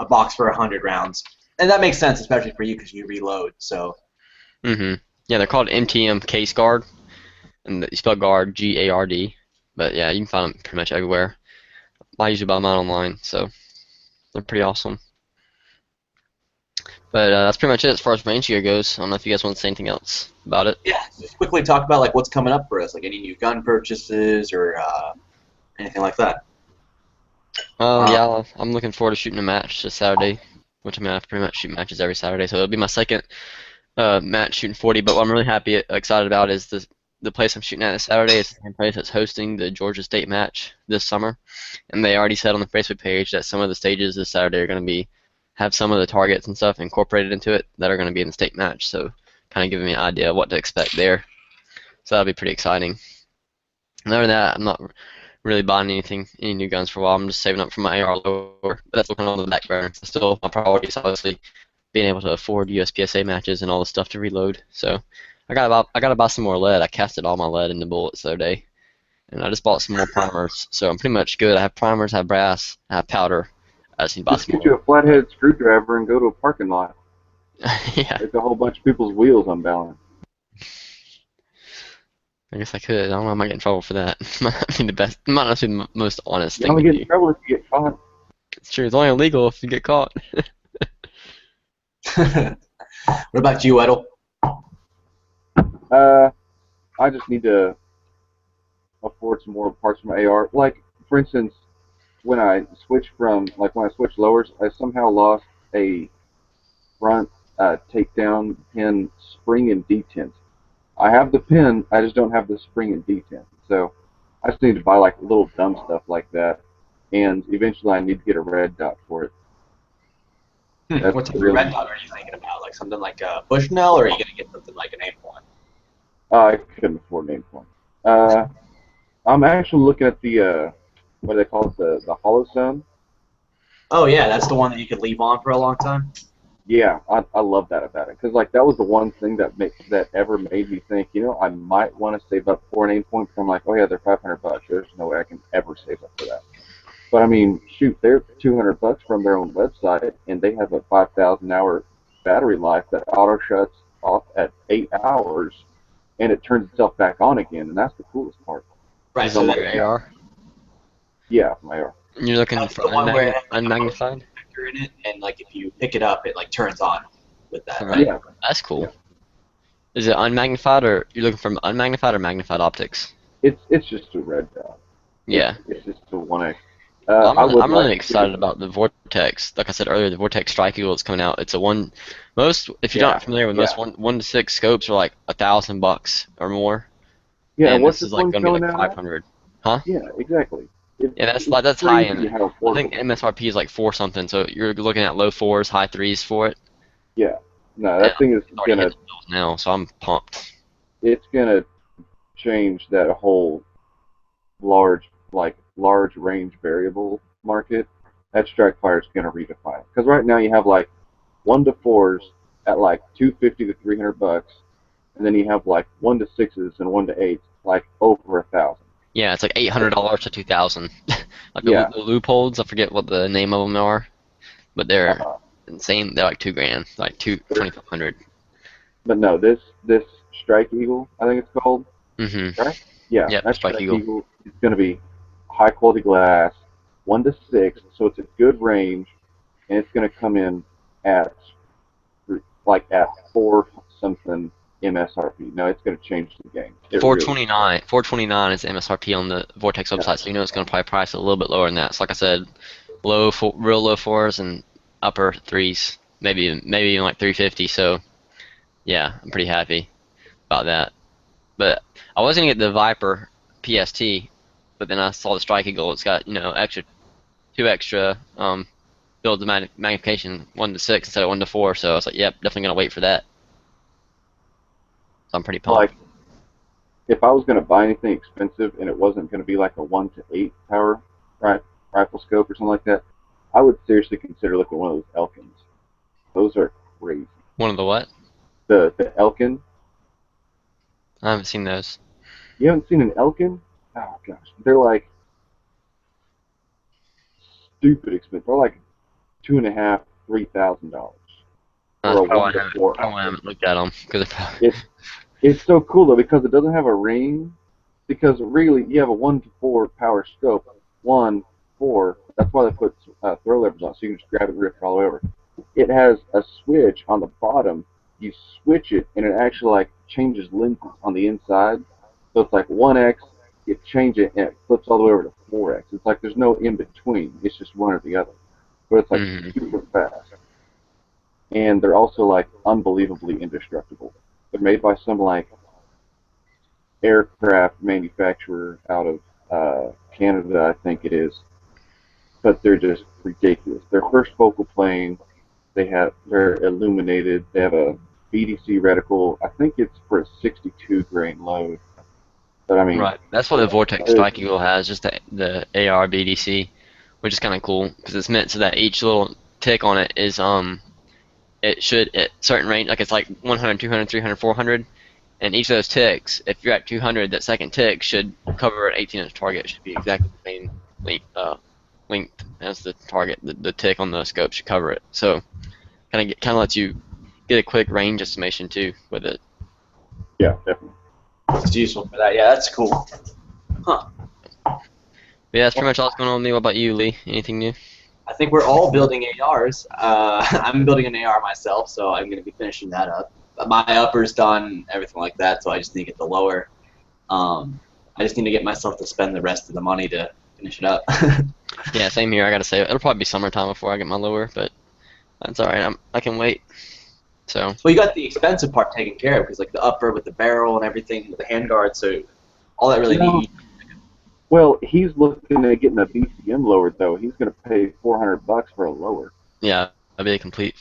a box for 100 rounds. And that makes sense, especially for you because you reload. So. Yeah, they're called MTM case guard, and you spell guard G-A-R-D. But yeah, you can find them pretty much everywhere. I usually buy mine online, so they're pretty awesome. But that's pretty much it as far as range gear goes. I don't know if you guys want to say anything else about it. Yeah, just quickly talk about like what's coming up for us, like any new gun purchases or anything like that. Yeah, I'm looking forward to shooting a match this Saturday, which I pretty much shoot matches every Saturday, so it'll be my second match shooting 40. But what I'm really excited about is the place I'm shooting at this Saturday is the same place that's hosting the Georgia State match this summer, and they already said on the Facebook page that some of the stages this Saturday are going to have some of the targets and stuff incorporated into it that are going to be in the state match. So kind of giving me an idea of what to expect there. So that'll be pretty exciting. And other than that, I'm not really buying any new guns for a while. I'm just saving up for my AR lower, but that's looking on the back burner. So still, my priority is obviously being able to afford USPSA matches and all the stuff to reload. So I gotta buy some more lead. I casted all my lead into bullets the other day, and I just bought some more primers. So I'm pretty much good. I have primers, I have brass, I have powder. I just need to buy Just some get you more. a flathead screwdriver and go to a parking lot. Yeah, Make a whole bunch of people's wheels unbalanced. I guess I could. I don't know. I might get in trouble for that. Might not be the best. Might not be the most honest You thing only to get in do. trouble if you get caught. It's true. It's only illegal if you get caught. What about you, Edel? I just need to afford some more parts for my AR. Like, for instance, when I switched lowers, I somehow lost a front takedown pin spring and detent. I have the pin, I just don't have the spring and detent. So I just need to buy like little dumb stuff like that, and eventually I need to get a red dot for it. That's What type of really- red dot are you thinking about? Like something like a Bushnell, or are you gonna get something like an Aimpoint? I couldn't afford an Aimpoint. I'm actually looking at the what do they call it, the Hollow Sun. Oh yeah, that's the one that you could leave on for a long time. Yeah, I love that about it, because like that was the one thing that ever made me think, I might want to save up for an Aimpoint. I'm like, oh yeah, they're $500. There's no way I can ever save up for that. But I mean, shoot, they're $200 from their own website, and they have a 5,000 hour battery life that auto shuts off at 8 hours, and it turns itself back on again, and that's the coolest part. Right. Is So on there, your AR. Yeah, my AR. You're looking that's for the one where it has unmagnified. a in it, and like if you pick it up, it like turns on with that. Right. Right. Yeah, That's cool. Yeah. Is it unmagnified, or you're looking for unmagnified or magnified optics? it's just a red dot. Yeah. It's just a 1X. Well, I would I'm really like to excited see- about the Vortex. Like I said earlier, the Vortex Strike Eagle that's coming out. It's a if you're Yeah, not familiar with most yeah. 1 to 6 scopes are like $1,000 or more. Yeah, and what's this is this like one gonna be coming like out at? 500. Yeah, exactly. Yeah, that's It's high crazy end. how I think affordable. MSRP is like 4 something, so you're looking at low 4s, high 3s for it. Yeah, no, Yeah, that thing is It's already gonna hit the bills now, so I'm pumped. it's gonna change that whole large range variable market. That strike fire is gonna redefine it. Because right now you have like 1 to 4s at like $250 to $300, and then you have like 1 to 6s and 1 to 8s like over 1,000. Yeah, it's like $800 to 2,000. Like Yeah. the loopholes, I forget what the name of them are, but they're Uh, insane. They're like $2,000, like 2,500. but no, this Strike Eagle, I think it's called. Mm-hmm. Right? Yeah, Yep, that Strike Eagle. is going to be high quality glass, 1 to 6, so it's a good range, and it's going to come in at at 4 something MSRP. No, it's going to change the game. It really- 429 is the MSRP on the Vortex website, so you know it's going to probably price a little bit lower than that. So like I said, real low 4s and upper 3s, maybe even like 350. So yeah, I'm pretty happy about that. But I was gonna get the Viper PST, but then I saw the Strike Eagle. It's got two extra builds of magnification, 1 to 6 instead of 1 to 4. So I was like, yep, definitely gonna wait for that. So I'm pretty pumped. Like, if I was going to buy anything expensive and it wasn't going to be like a 1 to 8 power rifle scope or something like that, I would seriously consider looking at one of those Elkins. Those are crazy. One of the what? The Elkin. I haven't seen those. You haven't seen an Elkin? Oh gosh, they're like stupid expensive. They're like $2,500, $3,000 That's for a probably 1 to 4. I haven't looked at them because they're It's so cool though because it doesn't have a ring. Because really, you have a 1 to 4 power scope. 1, 4. That's why they put throw levers on, so you can just grab it and rip it all over. It has a switch on the bottom. You switch it, and it actually like changes lenses on the inside. So it's like 1x. You change it, and it flips all the way over to 4x. It's like there's no in between. It's just one or the other. But it's like Mhm. super fast. And they're also like unbelievably indestructible. They're made by some like aircraft manufacturer out of Canada, I think it is. But they're just ridiculous. Their first focal plane, they're illuminated. They have a BDC reticle. I think it's for a 62 grain load. But I mean, Right. That's what the Vortex Strike Eagle has, just the AR BDC, which is kind of cool because it's meant so that each little tick on it is it should at certain range, like it's like 100, 200, 300, 400, and each of those ticks, if you're at 200, that second tick should cover an 18-inch target. It should be exactly the same length as the target. The tick on the scope should cover it. So kind of lets you get a quick range estimation too with it. yeah, definitely. It's useful for that. Yeah, that's cool. Huh. But yeah, that's pretty much all that's going on with me. What about you, Lee? Anything new? I think we're all building ARs. I'm building an AR myself, so I'm going to be finishing that up. My upper's done, everything like that, so I just need to get the lower. I just need to get myself to spend the rest of the money to finish it up. Yeah, same here. I gotta say, it'll probably be summertime before I get my lower, but that's all right. I can wait. So. Well, you got the expensive part taken care of, because like the upper with the barrel and everything, with the handguard, so all that really needs. Well, he's looking at getting a BCM lowered though. He's going to pay $400 for a lower. Yeah, that'd be a complete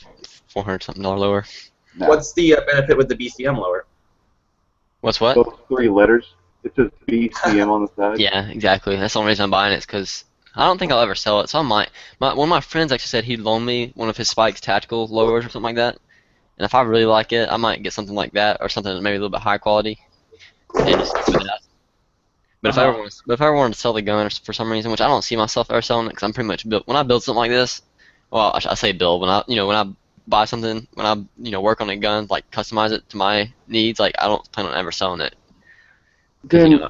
$400-something lower. No. What's the benefit with the BCM lower? What's what? Those 3 letters. It says BCM on the side. Yeah, exactly. That's the only reason I'm buying it, is because I don't think I'll ever sell it. So I might. One of my friends actually said he'd loan me one of his Spikes tactical lowers or something like that. And if I really like it, I might get something like that or something maybe a little bit high quality. And just do that. But if I ever wanted to sell the gun for some reason, which I don't see myself ever selling it, because I'm pretty much built. When I build something like this, well, I say build. When I buy something, when I work on a gun, like customize it to my needs, like I don't plan on ever selling it. Then,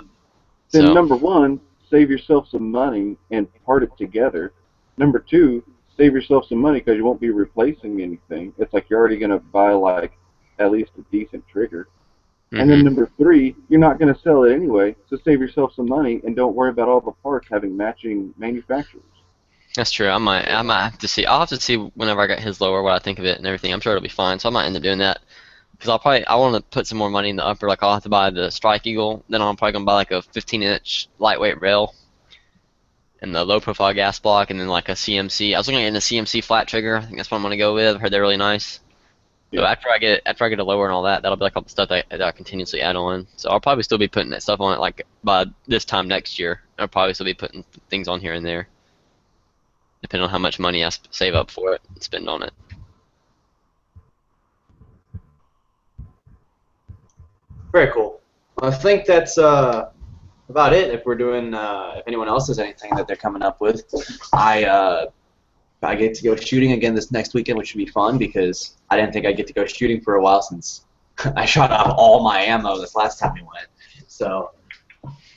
So- number 1, save yourself some money and part it together. Number 2, save yourself some money because you won't be replacing anything. It's like you're already going to buy like at least a decent trigger. And then number 3, you're not going to sell it anyway, so save yourself some money and don't worry about all the parts having matching manufacturers. That's true. I might have to see. I'll have to see whenever I get his lower what I think of it and everything. I'm sure it'll be fine. So I might end up doing that because I want to put some more money in the upper. Like I'll have to buy the Strike Eagle. Then I'm probably gonna buy like a 15-inch lightweight rail and the low profile gas block, and then like a CMC. I was looking at a CMC flat trigger. I think that's what I'm gonna go with. I heard they're really nice. So Yeah. after I get a lower and all that, that'll be like all the stuff that I continuously add on. So I'll probably still be putting that stuff on it like by this time next year. I'll probably still be putting things on here and there, depending on how much money I save up for it and spend on it. Very cool. I think that's about it. If we're doing, if anyone else has anything that they're coming up with, I get to go shooting again this next weekend, which should be fun because I didn't think I'd get to go shooting for a while since I shot off all my ammo this last time we went. So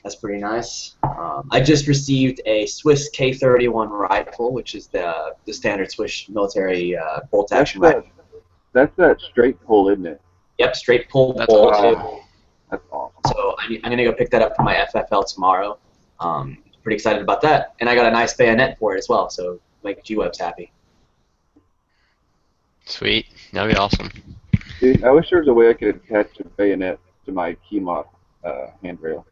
that's pretty nice. I just received a Swiss K31 rifle, which is the standard Swiss military bolt action rifle. That's that straight pull, isn't it? Yep, straight pull That's bolt. awesome. That's awesome. So I'm going to go pick that up for my FFL tomorrow. Pretty excited about that. And I got a nice bayonet for it as well, so make G-Webs happy. Sweet. That'd be awesome. Dude, I wish there was a way I could attach a bayonet to my Keymot handrail.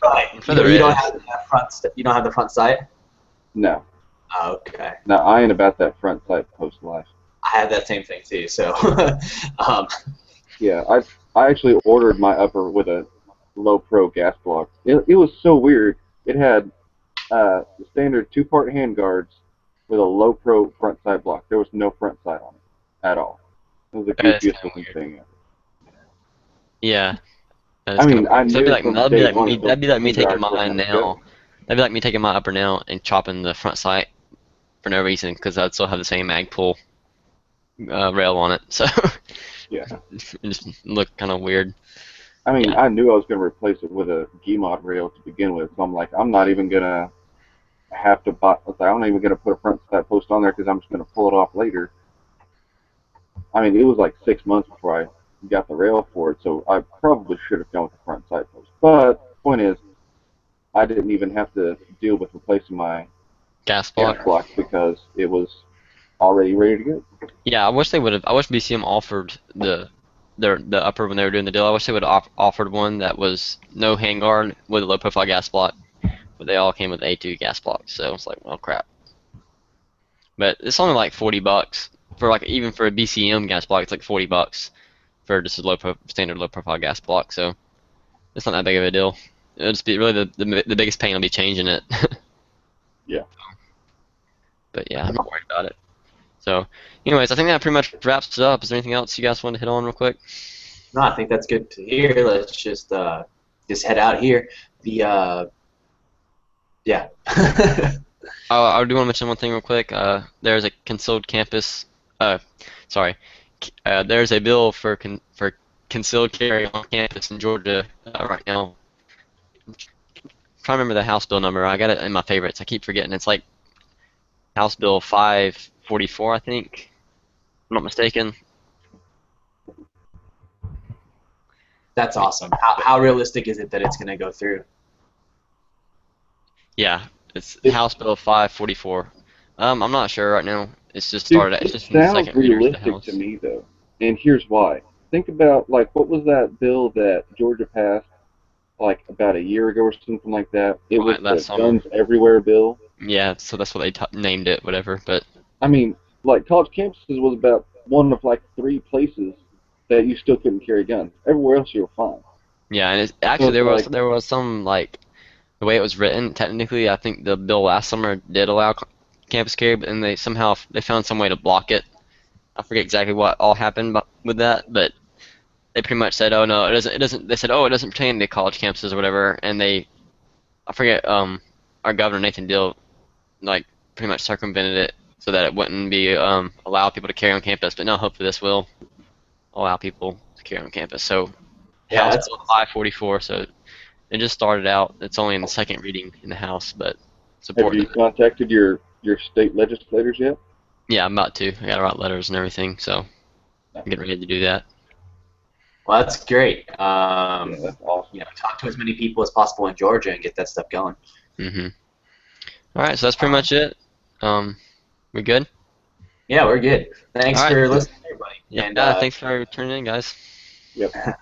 Right. For the You don't Reds. have that you don't have the front sight? No. Oh, okay. No, I ain't about that front sight post life. I had that same thing too, so Yeah, I actually ordered my upper with a low pro gas block. It was so weird. It had the standard 2-part handguards with a low pro front sight block. There was no front sight on it at all. It was the That is goofiest kinda looking weird. thing ever. Yeah. That is I mean, kinda I weird. knew That'd be like from that'd be day like one me. that That'd be like me those taking guards mine wasn't now. good. That'd be like me taking my upper now and chopping the front sight for no reason because I'd still have the same mag pull rail on it. So Yeah. it just looked kind of weird. I mean, Yeah. I knew I was going to replace it with a Gmod rail to begin with, so I'm like, I'm not even going to have to buy. I'm not even going to put a front sight post on there because I'm just going to pull it off later. I mean, it was like 6 months before I got the rail for it, so I probably should have gone with the front sight post. But the point is, I didn't even have to deal with replacing my Gas gas block. block because it was already ready to go. Yeah, I wish they would have. I wish BCM offered the upper when they were doing the deal. I wish they would have offered one that was no handguard with a low profile gas block, but they all came with A2 gas blocks. So it's like, well, crap. But it's only like $40 for like even for a BCM gas block. It's like $40. for just a standard low profile gas block. So it's not that big of a deal. It'll just be really the biggest pain will be changing it. Yeah. But yeah, I'm not worried about it. So, anyways, I think that pretty much wraps it up. Is there anything else you guys want to hit on real quick? No, I think that's good to hear. Let's just head out here. The yeah. I do want to mention one thing real quick. There's a concealed campus. Sorry. There's a bill for concealed carry on campus in Georgia right now. I'm trying to remember the House bill number. I got it in my favorites. I keep forgetting. It's like House Bill 544, I think. If I'm not mistaken. That's awesome. How realistic is it that it's going to go through? Yeah, it's House Bill 544. I'm not sure right now. It's just Dude, started. It's it just in the sounds second readers of the realistic House. to me, though. And here's why. Think about, like, what was that bill that Georgia passed, like, about a year ago or something like that? It was Right, last the summer. Guns Everywhere bill. Yeah, so that's what they named it, whatever. But I mean, like, college campuses was about one of, like, 3 places that you still couldn't carry guns. Everywhere else you were fine. yeah, and actually it's there was some like the way it was written. Technically, I think the bill last summer did allow campus carry, but then they found some way to block it. I forget exactly what all happened with that, but they pretty much said, "Oh no, it doesn't." They said, "Oh, it doesn't pertain to college campuses or whatever," and I forget. Our governor Nathan Deal, like, pretty much circumvented it so that it wouldn't be allow people to carry on campus. But now, hopefully, this will allow people to carry on campus. So, Yeah, House that's Bill 544. So it just started out. It's only in the second reading in the House, but Have supporting you it. contacted your state legislators yet? Yeah, I'm about to. I gotta write letters and everything, so I'm getting ready to do that. well, that's great. Yeah, that's awesome. Talk to as many people as possible in Georgia and get that stuff going. All right, so that's pretty much it. We good? Yeah, we're good. Thanks All right. for listening, everybody. Yeah. And Thanks for tuning in, guys. Yep. have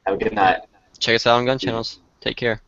a good night. Check us out on Gun Channels. Take care.